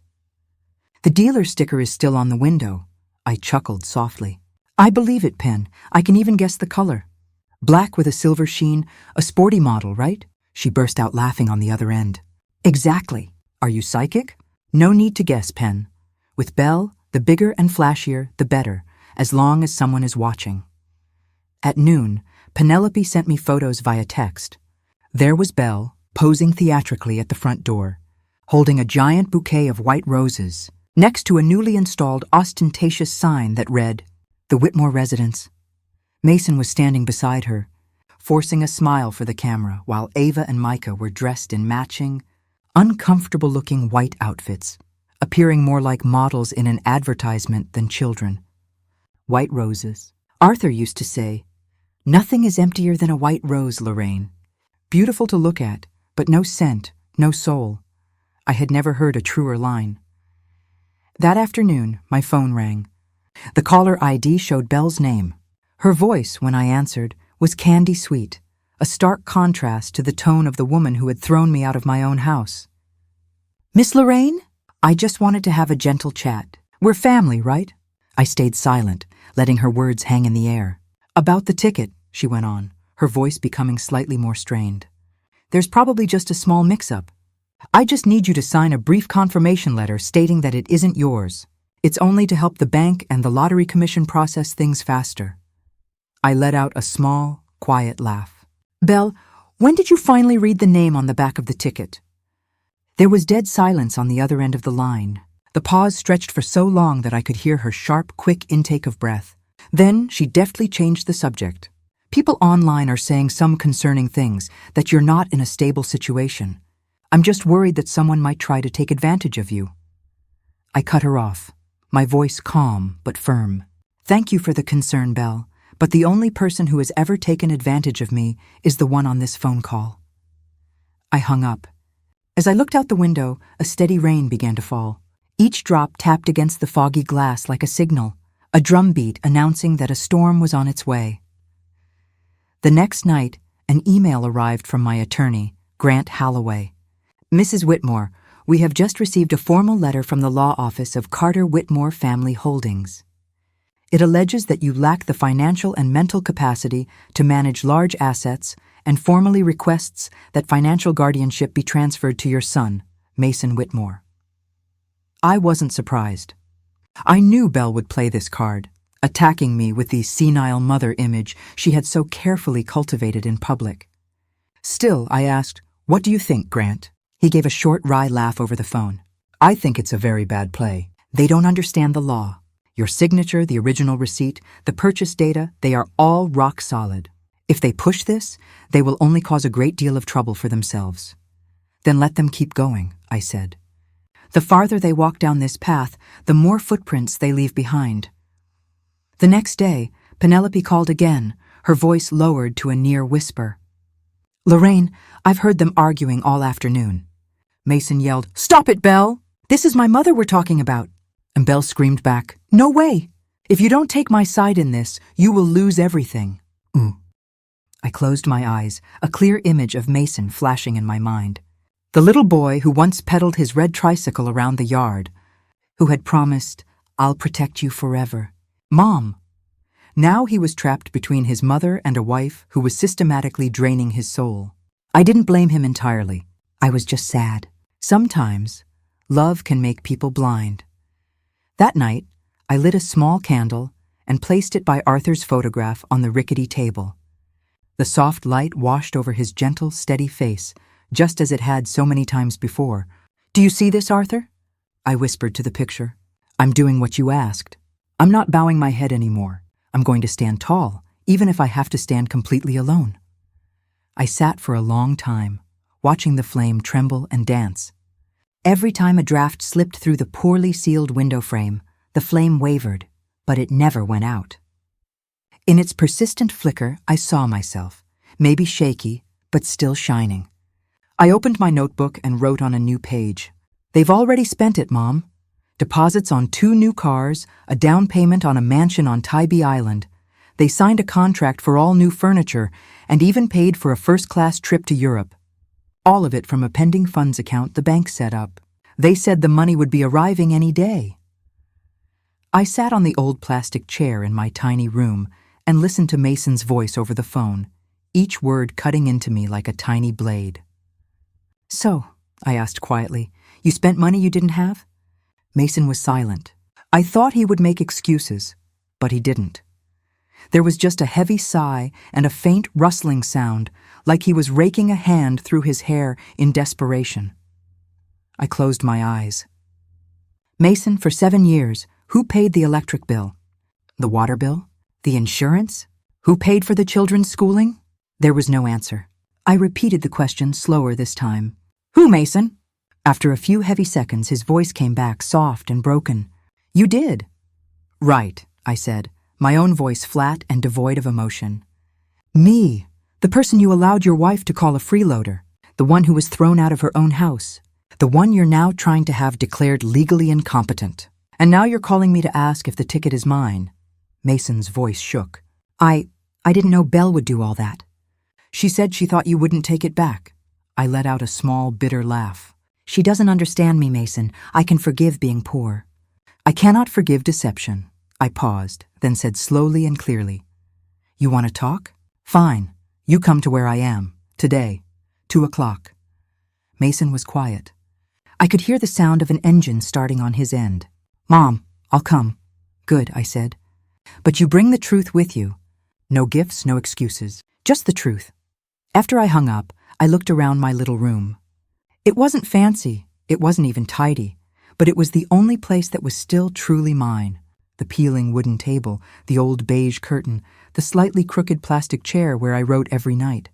The dealer sticker is still on the window." I chuckled softly. "I believe it, Pen. I can even guess the color. Black with a silver sheen, a sporty model, right?" She burst out laughing on the other end. "Exactly. Are you psychic? No need to guess, Pen. With Belle, the bigger and flashier, the better, as long as someone is watching." At noon, Penelope sent me photos via text. There was Belle, posing theatrically at the front door, holding a giant bouquet of white roses, next to a newly installed ostentatious sign that read, "The Whitmore Residence." Mason was standing beside her, forcing a smile for the camera, while Ava and Micah were dressed in matching, uncomfortable-looking white outfits, appearing more like models in an advertisement than children. White roses. Arthur used to say, "Nothing is emptier than a white rose, Lorraine. Beautiful to look at, but no scent, no soul." I had never heard a truer line. That afternoon, my phone rang. The caller ID showed Belle's name. Her voice, when I answered, was candy sweet, a stark contrast to the tone of the woman who had thrown me out of my own house. "Miss Lorraine? I just wanted to have a gentle chat. We're family, right?" I stayed silent, letting her words hang in the air. "About the ticket," she went on, her voice becoming slightly more strained. "There's probably just a small mix-up. I just need you to sign a brief confirmation letter stating that it isn't yours. It's only to help the bank and the lottery commission process things faster." I let out a small, quiet laugh. "Belle, when did you finally read the name on the back of the ticket?" There was dead silence on the other end of the line. The pause stretched for so long that I could hear her sharp, quick intake of breath. Then she deftly changed the subject. People online are saying some concerning things, that you're not in a stable situation. I'm just worried that someone might try to take advantage of you. I cut her off, my voice calm but firm. Thank you for the concern, Belle, but the only person who has ever taken advantage of me is the one on this phone call. I hung up. As I looked out the window, a steady rain began to fall. Each drop tapped against the foggy glass like a signal, a drumbeat announcing that a storm was on its way. The next night, an email arrived from my attorney, Grant Holloway. Mrs. Whitmore, we have just received a formal letter from the law office of Carter Whitmore Family Holdings. It alleges that you lack the financial and mental capacity to manage large assets and formally requests that financial guardianship be transferred to your son, Mason Whitmore. I wasn't surprised. I knew Belle would play this card, attacking me with the senile mother image she had so carefully cultivated in public. Still, I asked, "What do you think, Grant?" He gave a short, wry laugh over the phone. "I think it's a very bad play. They don't understand the law. Your signature, the original receipt, the purchase data, they are all rock solid. If they push this, they will only cause a great deal of trouble for themselves." "Then let them keep going," I said. "The farther they walk down this path, the more footprints they leave behind." The next day, Penelope called again, her voice lowered to a near whisper. "Lorraine, I've heard them arguing all afternoon." Mason yelled, "Stop it, Belle! This is my mother we're talking about." And Belle screamed back, "No way! If you don't take my side in this, you will lose everything." I closed my eyes, a clear image of Mason flashing in my mind. The little boy who once pedaled his red tricycle around the yard, who had promised, "I'll protect you forever. Mom." Now he was trapped between his mother and a wife who was systematically draining his soul. I didn't blame him entirely. I was just sad. Sometimes, love can make people blind. That night, I lit a small candle and placed it by Arthur's photograph on the rickety table. The soft light washed over his gentle, steady face, just as it had so many times before. "Do you see this, Arthur?" I whispered to the picture. "I'm doing what you asked. I'm not bowing my head anymore. I'm going to stand tall, even if I have to stand completely alone." I sat for a long time, watching the flame tremble and dance. Every time a draft slipped through the poorly sealed window frame, the flame wavered, but it never went out. In its persistent flicker, I saw myself, maybe shaky, but still shining. I opened my notebook and wrote on a new page. "They've already spent it, Mom. Deposits on 2 new cars, a down payment on a mansion on Tybee Island. They signed a contract for all new furniture and even paid for a first-class trip to Europe. All of it from a pending funds account the bank set up. They said the money would be arriving any day." I sat on the old plastic chair in my tiny room and listened to Mason's voice over the phone, each word cutting into me like a tiny blade. "So," I asked quietly, "you spent money you didn't have?" Mason was silent. I thought he would make excuses, but he didn't. There was just a heavy sigh and a faint rustling sound, like he was raking a hand through his hair in desperation. I closed my eyes. "Mason, for 7 years, who paid the electric bill? The water bill? The insurance? Who paid for the children's schooling?" There was no answer. I repeated the question slower this time. "Who, Mason?" After a few heavy seconds, his voice came back soft and broken. "You did." "Right," I said, my own voice flat and devoid of emotion. "Me, the person you allowed your wife to call a freeloader, the one who was thrown out of her own house, the one you're now trying to have declared legally incompetent. And now you're calling me to ask if the ticket is mine." Mason's voice shook. I didn't know Belle would do all that. She said she thought you wouldn't take it back." I let out a small, bitter laugh. "She doesn't understand me, Mason. I can forgive being poor." "I cannot forgive deception." I paused, then said slowly and clearly, "You want to talk? Fine. You come to where I am, today, 2 o'clock. Mason was quiet. I could hear the sound of an engine starting on his end. "Mom, I'll come." "Good," I said. "But you bring the truth with you. No gifts, no excuses. Just the truth." After I hung up, I looked around my little room. It wasn't fancy, It wasn't even tidy, but it was the only place that was still truly mine. The peeling wooden table, the old beige curtain, the slightly crooked plastic chair where I wrote every night.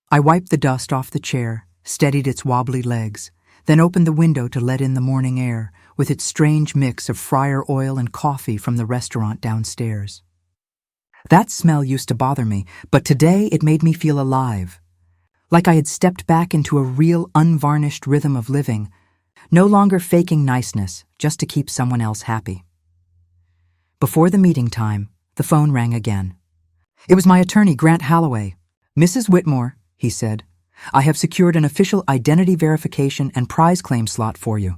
I wiped the dust off the chair, steadied its wobbly legs, then opened the window to let in the morning air with its strange mix of fryer oil and coffee from the restaurant downstairs. That smell used to bother me, but today it made me feel alive, like I had stepped back into a real unvarnished rhythm of living, no longer faking niceness just to keep someone else happy. Before the meeting time, the phone rang again. It was my attorney, Grant Holloway. "Mrs. Whitmore," he said, "I have secured an official identity verification and prize claim slot for you.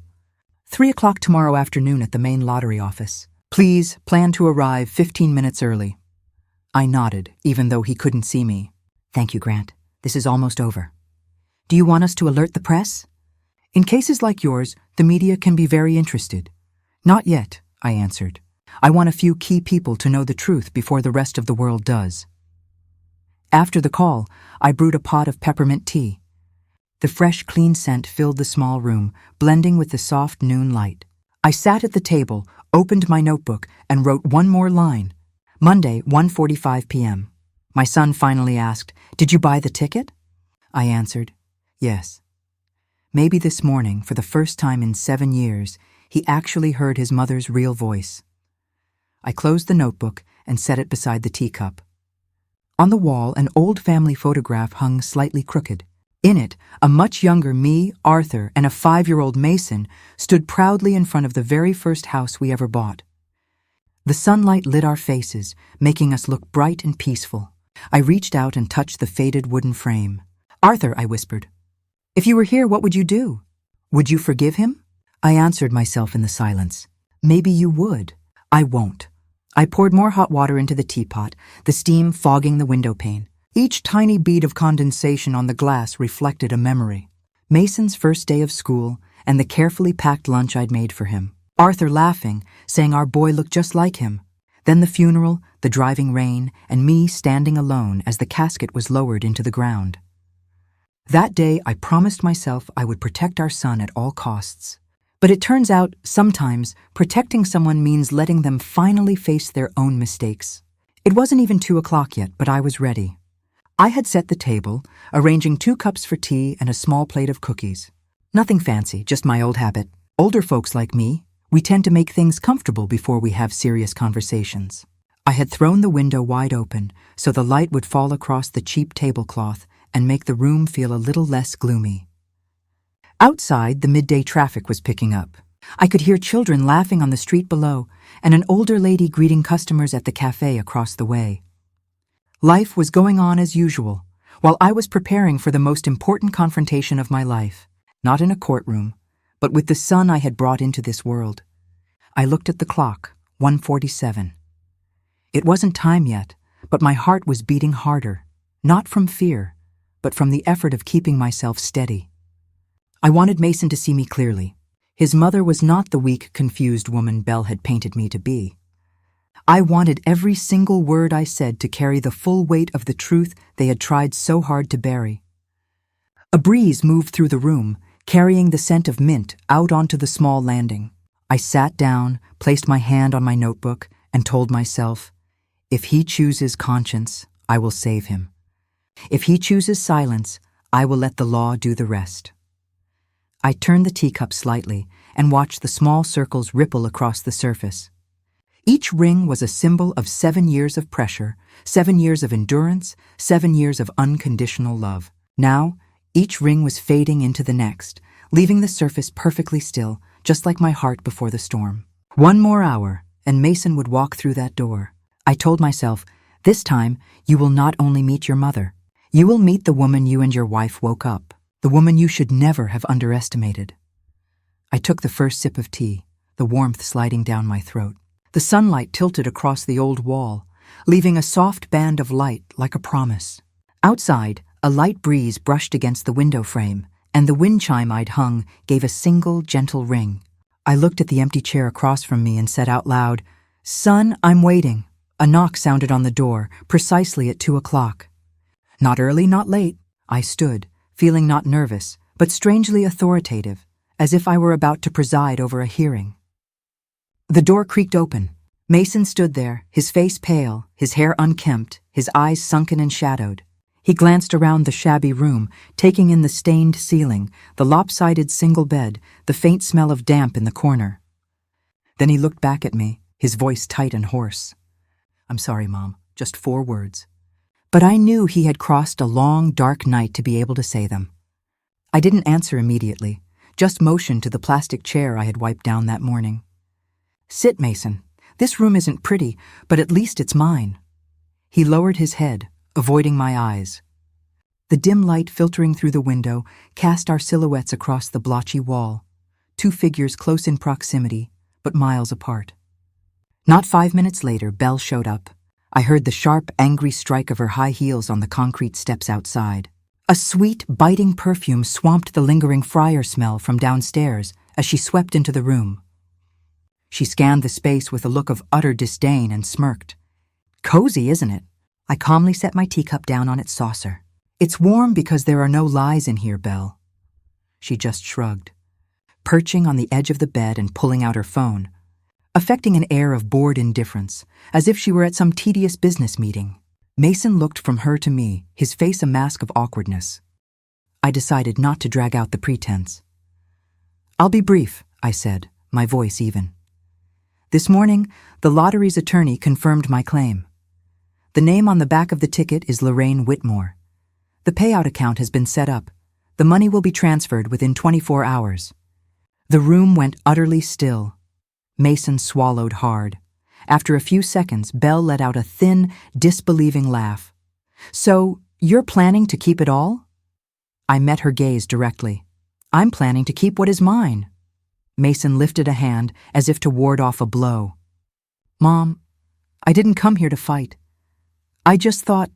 3 o'clock tomorrow afternoon at the main lottery office. Please plan to arrive 15 minutes early." I nodded, even though he couldn't see me. "Thank you, Grant. This is almost over. Do you want us to alert the press?" "In cases like yours, the media can be very interested." "Not yet," I answered. "I want a few key people to know the truth before the rest of the world does." After the call, I brewed a pot of peppermint tea. The fresh, clean scent filled the small room, blending with the soft noon light. I sat at the table, opened my notebook, and wrote one more line. Monday, 1:45 p.m. My son finally asked, "Did you buy the ticket?" I answered, "Yes." Maybe this morning, for the first time in 7 years, he actually heard his mother's real voice. I closed the notebook and set it beside the teacup. On the wall, an old family photograph hung slightly crooked. In it, a much younger me, Arthur, and a 5-year-old Mason stood proudly in front of the very first house we ever bought. The sunlight lit our faces, making us look bright and peaceful. I reached out and touched the faded wooden frame. "Arthur," I whispered, "if you were here, what would you do? Would you forgive him?" I answered myself in the silence. "Maybe you would. I won't." I poured more hot water into the teapot, the steam fogging the window pane. Each tiny bead of condensation on the glass reflected a memory. Mason's first day of school and the carefully packed lunch I'd made for him. Arthur laughing, saying our boy looked just like him. Then the funeral, the driving rain, and me standing alone as the casket was lowered into the ground. That day, I promised myself I would protect our son at all costs. But it turns out, sometimes, protecting someone means letting them finally face their own mistakes. It wasn't even 2 o'clock yet, but I was ready. I had set the table, arranging 2 cups for tea and a small plate of cookies. Nothing fancy, just my old habit. Older folks like me, we tend to make things comfortable before we have serious conversations. I had thrown the window wide open so the light would fall across the cheap tablecloth and make the room feel a little less gloomy. Outside, the midday traffic was picking up. I could hear children laughing on the street below and an older lady greeting customers at the cafe across the way. Life was going on as usual, while I was preparing for the most important confrontation of my life, not in a courtroom, but with the son I had brought into this world. I looked at the clock, 1:47. It wasn't time yet, but my heart was beating harder, not from fear, but from the effort of keeping myself steady. I wanted Mason to see me clearly. His mother was not the weak, confused woman Belle had painted me to be. I wanted every single word I said to carry the full weight of the truth they had tried so hard to bury. A breeze moved through the room, carrying the scent of mint out onto the small landing. I sat down, placed my hand on my notebook, and told myself, if he chooses conscience, I will save him. If he chooses silence, I will let the law do the rest. I turned the teacup slightly and watched the small circles ripple across the surface. Each ring was a symbol of 7 years of pressure, 7 years of endurance, 7 years of unconditional love. Now, each ring was fading into the next, leaving the surface perfectly still, just like my heart before the storm. 1 more hour, and Mason would walk through that door. I told myself, this time, you will not only meet your mother, you will meet the woman you and your wife woke up, the woman you should never have underestimated. I took the first sip of tea, the warmth sliding down my throat. The sunlight tilted across the old wall, leaving a soft band of light like a promise. Outside, a light breeze brushed against the window frame, and the wind chime I'd hung gave a single, gentle ring. I looked at the empty chair across from me and said out loud, "Son, I'm waiting." A knock sounded on the door, precisely at 2 o'clock. Not early, not late. I stood, feeling not nervous, but strangely authoritative, as if I were about to preside over a hearing. The door creaked open. Mason stood there, his face pale, his hair unkempt, his eyes sunken and shadowed. He glanced around the shabby room, taking in the stained ceiling, the lopsided single bed, the faint smell of damp in the corner. Then he looked back at me, his voice tight and hoarse. "I'm sorry, Mom, just 4 words." But I knew he had crossed a long, dark night to be able to say them. I didn't answer immediately, just motioned to the plastic chair I had wiped down that morning. "Sit, Mason. This room isn't pretty, but at least it's mine." He lowered his head, avoiding my eyes. The dim light filtering through the window cast our silhouettes across the blotchy wall, 2 figures close in proximity, but miles apart. Not 5 minutes later, Belle showed up. I heard the sharp, angry strike of her high heels on the concrete steps outside. A sweet, biting perfume swamped the lingering fryer smell from downstairs as she swept into the room. She scanned the space with a look of utter disdain and smirked. "Cozy, isn't it?" I calmly set my teacup down on its saucer. "It's warm because there are no lies in here, Belle." She just shrugged, perching on the edge of the bed and pulling out her phone, affecting an air of bored indifference, as if she were at some tedious business meeting. Mason looked from her to me, his face a mask of awkwardness. I decided not to drag out the pretense. "I'll be brief," I said, my voice even. "This morning, the lottery's attorney confirmed my claim. The name on the back of the ticket is Lorraine Whitmore. The payout account has been set up. The money will be transferred within 24 hours. The room went utterly still. Mason swallowed hard. After a few seconds, Belle let out a thin, disbelieving laugh. "So, you're planning to keep it all?" I met her gaze directly. "I'm planning to keep what is mine." Mason lifted a hand as if to ward off a blow. "Mom, I didn't come here to fight. I just thought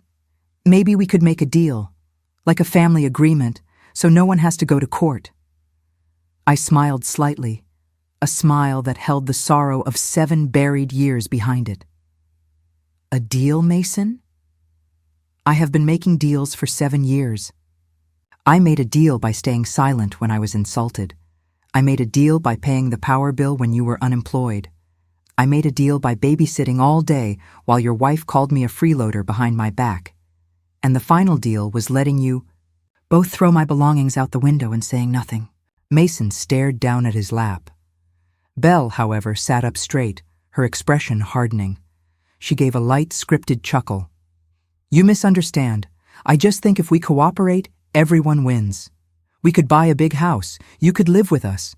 maybe we could make a deal, like a family agreement, so no one has to go to court." I smiled slightly, a smile that held the sorrow of 7 buried years behind it. "A deal, Mason?" "I have been making deals for 7 years. I made a deal by staying silent when I was insulted. I made a deal by paying the power bill when you were unemployed. I made a deal by babysitting all day while your wife called me a freeloader behind my back. And the final deal was letting you both throw my belongings out the window and saying nothing." Mason stared down at his lap. Belle, however, sat up straight, her expression hardening. She gave a light, scripted chuckle. "You misunderstand. I just think if we cooperate, everyone wins. We could buy a big house. You could live with us.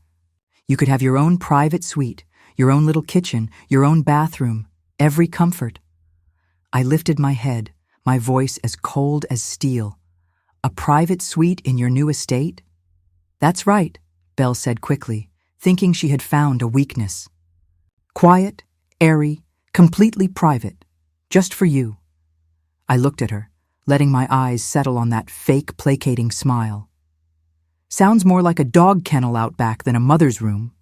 You could have your own private suite, your own little kitchen, your own bathroom, every comfort." I lifted my head, my voice as cold as steel. "A private suite in your new estate?" "That's right," Belle said quickly, thinking she had found a weakness. "Quiet, airy, completely private, just for you." I looked at her, letting my eyes settle on that fake, placating smile. "Sounds more like a dog kennel out back than a mother's room."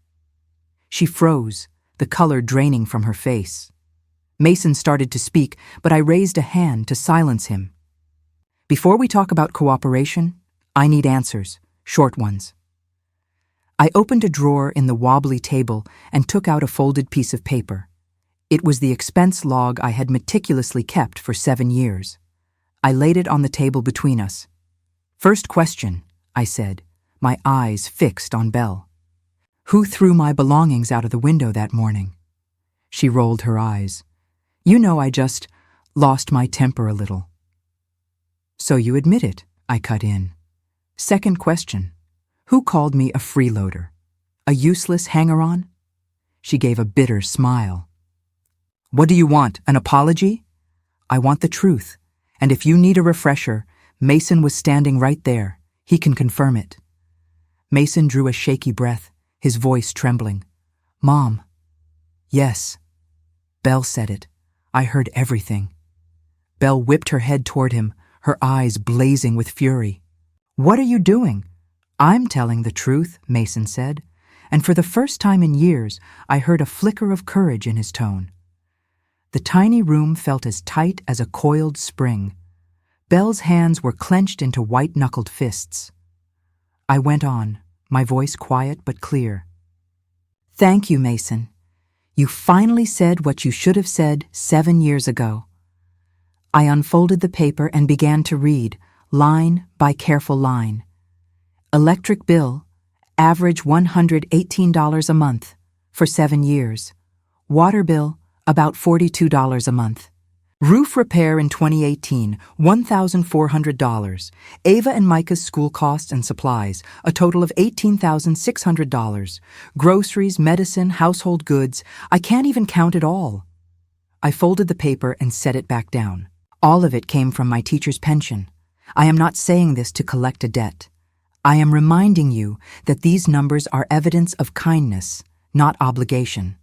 She froze, the color draining from her face. Mason started to speak, but I raised a hand to silence him. "Before we talk about cooperation, I need answers, short ones." I opened a drawer in the wobbly table and took out a folded piece of paper. It was the expense log I had meticulously kept for 7 years. I laid it on the table between us. "First question," I said, my eyes fixed on Belle. "Who threw my belongings out of the window that morning?" She rolled her eyes. "You know, I just lost my temper a little." "So you admit it," I cut in. "Second question. Who called me a freeloader? A useless hanger-on?" She gave a bitter smile. "What do you want, an apology?" "I want the truth, and if you need a refresher, Mason was standing right there. He can confirm it." Mason drew a shaky breath, his voice trembling. "Mom." "Yes." Belle said it. I heard everything. Belle whipped her head toward him, her eyes blazing with fury. "What are you doing?" "I'm telling the truth," Mason said, and for the first time in years, I heard a flicker of courage in his tone. The tiny room felt as tight as a coiled spring. Belle's hands were clenched into white-knuckled fists. I went on, my voice quiet but clear. Thank you, Mason. You finally said what you should have said 7 years ago. I unfolded the paper and began to read, line by careful line. Electric bill, average $118 a month for 7 years. Water bill, about $42 a month. Roof repair in 2018, $1,400. Ava and Micah's school costs and supplies, a total of $18,600. Groceries, medicine, household goods, I can't even count it all. I folded the paper and set it back down. All of it came from my teacher's pension. I am not saying this to collect a debt. I am reminding you that these numbers are evidence of kindness, not obligation.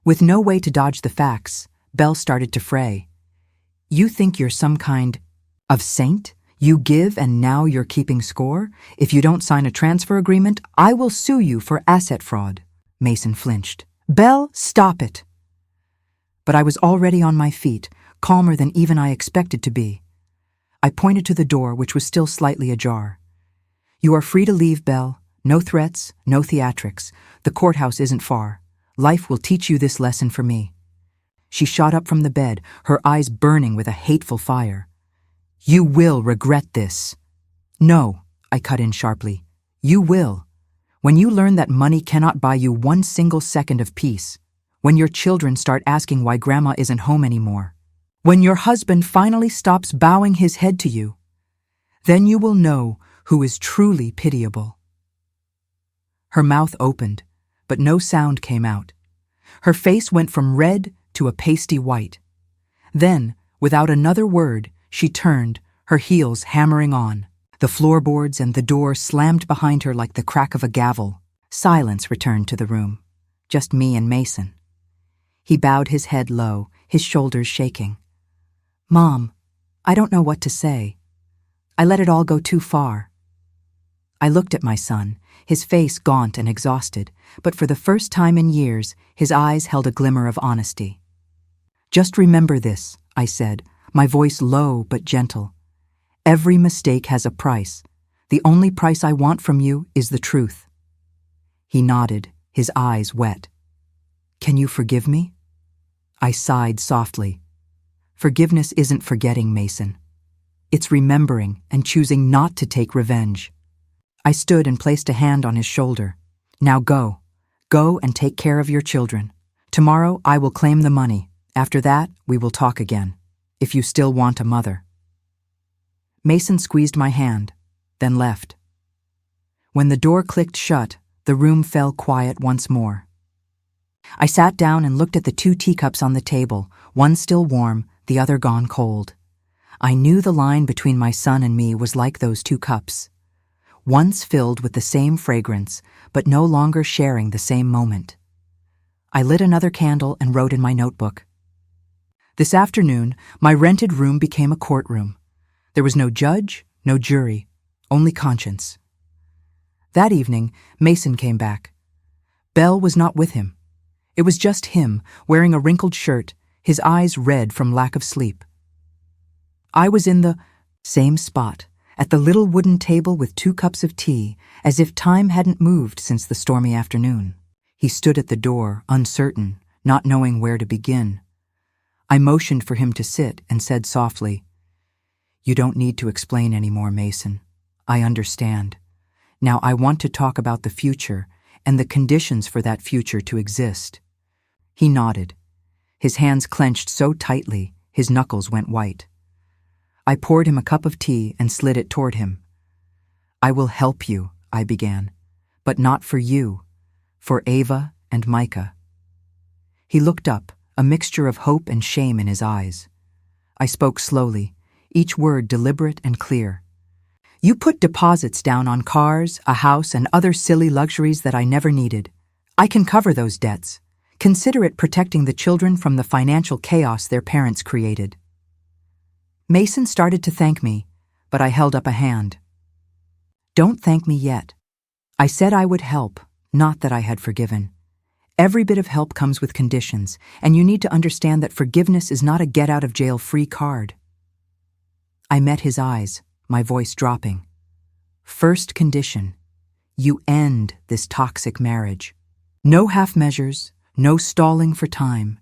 With no way to dodge the facts, Belle started to fray. You think you're some kind of saint? You give and now you're keeping score? If you don't sign a transfer agreement, I will sue you for asset fraud. Mason flinched. Belle, stop it. But I was already on my feet, calmer than even I expected to be. I pointed to the door, which was still slightly ajar. You are free to leave, Belle. No threats, no theatrics. The courthouse isn't far. Life will teach you this lesson for me. She shot up from the bed, her eyes burning with a hateful fire. You will regret this. No, I cut in sharply. You will. When you learn that money cannot buy you one single second of peace. When your children start asking why Grandma isn't home anymore. When your husband finally stops bowing his head to you. Then you will know who is truly pitiable. Her mouth opened, but no sound came out. Her face went from red to a pasty white. Then, without another word, she turned, her heels hammering on. The floorboards and the door slammed behind her like the crack of a gavel. Silence returned to the room. Just me and Mason. He bowed his head low, his shoulders shaking. Mom, I don't know what to say. I let it all go too far. I looked at my son, his face gaunt and exhausted, but for the first time in years, his eyes held a glimmer of honesty. Just remember this, I said, my voice low but gentle. Every mistake has a price. The only price I want from you is the truth. He nodded, his eyes wet. Can you forgive me? I sighed softly. Forgiveness isn't forgetting, Mason. It's remembering and choosing not to take revenge. I stood and placed a hand on his shoulder. Now go. Go and take care of your children. Tomorrow I will claim the money. After that, we will talk again. If you still want a mother. Mason squeezed my hand, then left. When the door clicked shut, the room fell quiet once more. I sat down and looked at the 2 teacups on the table, one still warm, the other gone cold. I knew the line between my son and me was like those 2 cups. Once filled with the same fragrance, but no longer sharing the same moment. I lit another candle and wrote in my notebook. This afternoon, my rented room became a courtroom. There was no judge, no jury, only conscience. That evening, Mason came back. Belle was not with him. It was just him, wearing a wrinkled shirt, his eyes red from lack of sleep. I was in the same spot, at the little wooden table with 2 cups of tea, as if time hadn't moved since the stormy afternoon. He stood at the door, uncertain, not knowing where to begin. I motioned for him to sit and said softly, You don't need to explain anymore, Mason. I understand. Now I want to talk about the future and the conditions for that future to exist. He nodded. His hands clenched so tightly, his knuckles went white. I poured him a cup of tea and slid it toward him. I will help you, I began, but not for you, for Ava and Micah. He looked up, a mixture of hope and shame in his eyes. I spoke slowly, each word deliberate and clear. You put deposits down on cars, a house, and other silly luxuries that I never needed. I can cover those debts. Consider it protecting the children from the financial chaos their parents created. Mason started to thank me, but I held up a hand. Don't thank me yet. I said I would help, not that I had forgiven. Every bit of help comes with conditions, and you need to understand that forgiveness is not a get-out-of-jail-free card. I met his eyes, my voice dropping. First condition, You end this toxic marriage. No half measures, no stalling for time.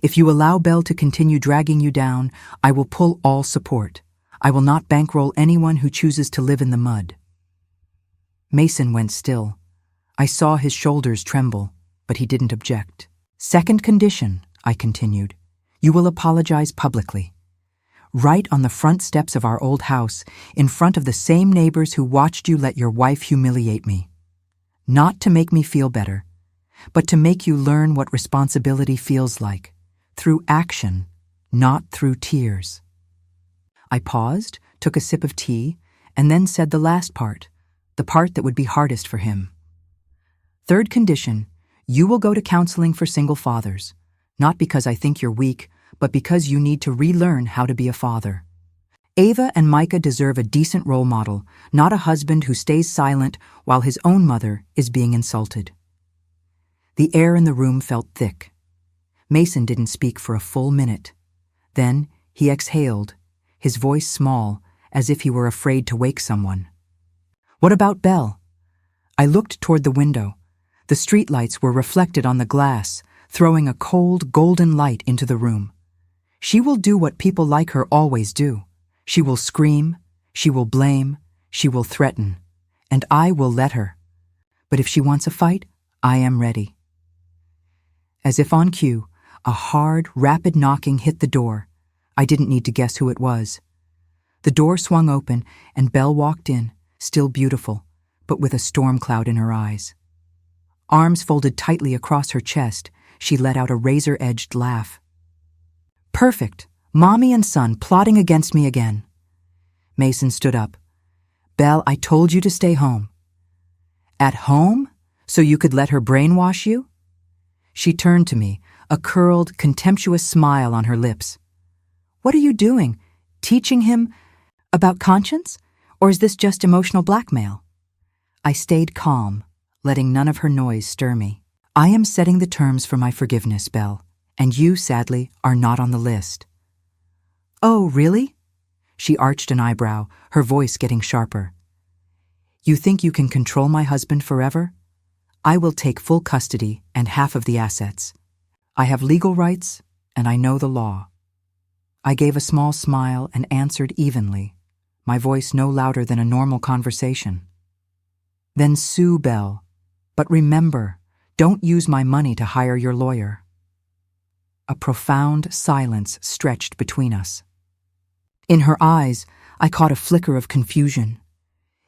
If you allow Belle to continue dragging you down, I will pull all support. I will not bankroll anyone who chooses to live in the mud. Mason went still. I saw his shoulders tremble, but he didn't object. Second condition, I continued. You will apologize publicly. Right on the front steps of our old house, in front of the same neighbors who watched you let your wife humiliate me. Not to make me feel better, but to make you learn what responsibility feels like, through action, not through tears. I paused, took a sip of tea, and then said the last part, the part that would be hardest for him. Third condition, you will go to counseling for single fathers, not because I think you're weak, but because you need to relearn how to be a father. Ava and Micah deserve a decent role model, not a husband who stays silent while his own mother is being insulted. The air in the room felt thick. Mason didn't speak for a full minute. Then he exhaled, his voice small, as if he were afraid to wake someone. What about Belle? I looked toward the window. The streetlights were reflected on the glass, throwing a cold, golden light into the room. She will do what people like her always do. She will scream, she will blame, she will threaten, and I will let her. But if she wants a fight, I am ready. As if on cue, a hard, rapid knocking hit the door. I didn't need to guess who it was. The door swung open, and Belle walked in, still beautiful, but with a storm cloud in her eyes. Arms folded tightly across her chest, she let out a razor-edged laugh. Perfect. Mommy and son plotting against me again. Mason stood up. Belle, I told you to stay home. At home? So you could let her brainwash you? She turned to me, a curled, contemptuous smile on her lips. What are you doing? Teaching him about conscience? Or is this just emotional blackmail? I stayed calm, letting none of her noise stir me. I am setting the terms for my forgiveness, Belle, and you, sadly, are not on the list. Oh, really? She arched an eyebrow, her voice getting sharper. You think you can control my husband forever? I will take full custody and half of the assets. I have legal rights, and I know the law. I gave a small smile and answered evenly, my voice no louder than a normal conversation. Then sue Belle, but remember, don't use my money to hire your lawyer. A profound silence stretched between us. In her eyes, I caught a flicker of confusion.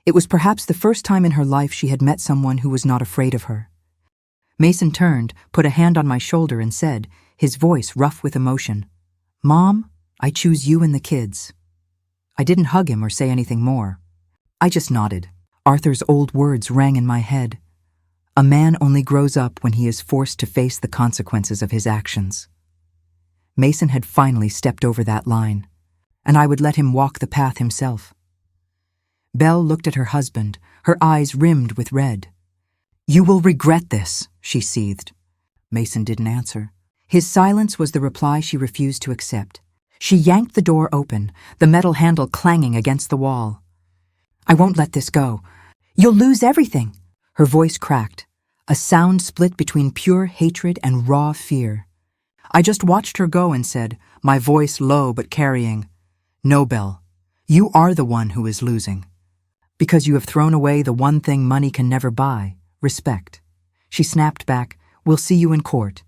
It was perhaps the first time in her life she had met someone who was not afraid of her. Mason turned, put a hand on my shoulder and said, his voice rough with emotion, Mom, I choose you and the kids. I didn't hug him or say anything more. I just nodded. Arthur's old words rang in my head. A man only grows up when he is forced to face the consequences of his actions. Mason had finally stepped over that line, and I would let him walk the path himself. Belle looked at her husband, her eyes rimmed with red. You will regret this, she seethed. Mason didn't answer. His silence was the reply she refused to accept. She yanked the door open, the metal handle clanging against the wall. I won't let this go. You'll lose everything. Her voice cracked, a sound split between pure hatred and raw fear. I just watched her go and said, my voice low but carrying, No, Belle, you are the one who is losing. Because you have thrown away the one thing money can never buy, respect. She snapped back, We'll see you in court.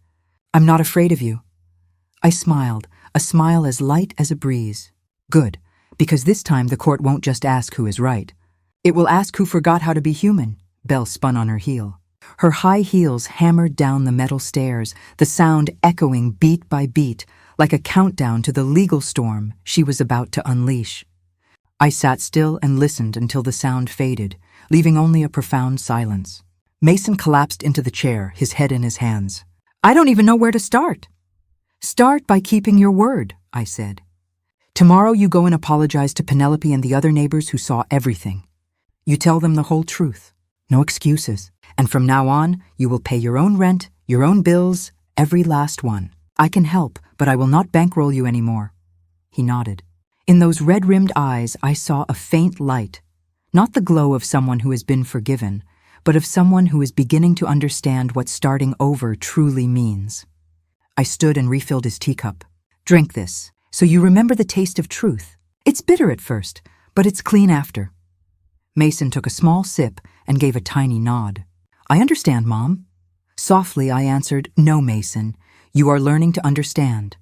I'm not afraid of you. I smiled, a smile as light as a breeze. Good, because this time the court won't just ask who is right. It will ask who forgot how to be human. Belle spun on her heel. Her high heels hammered down the metal stairs, the sound echoing beat by beat, like a countdown to the legal storm she was about to unleash. I sat still and listened until the sound faded, leaving only a profound silence. Mason collapsed into the chair, his head in his hands. I don't even know where to start. Start by keeping your word, I said. Tomorrow you go and apologize to Penelope and the other neighbors who saw everything. You tell them the whole truth, no excuses. And from now on, you will pay your own rent, your own bills, every last one. I can help, but I will not bankroll you anymore. He nodded. In those red-rimmed eyes, I saw a faint light, not the glow of someone who has been forgiven, but of someone who is beginning to understand what starting over truly means. I stood and refilled his teacup. "Drink this, so you remember the taste of truth. It's bitter at first, but it's clean after." Mason took a small sip and gave a tiny nod. "I understand, Mom." Softly, I answered, "No, Mason, you are learning to understand.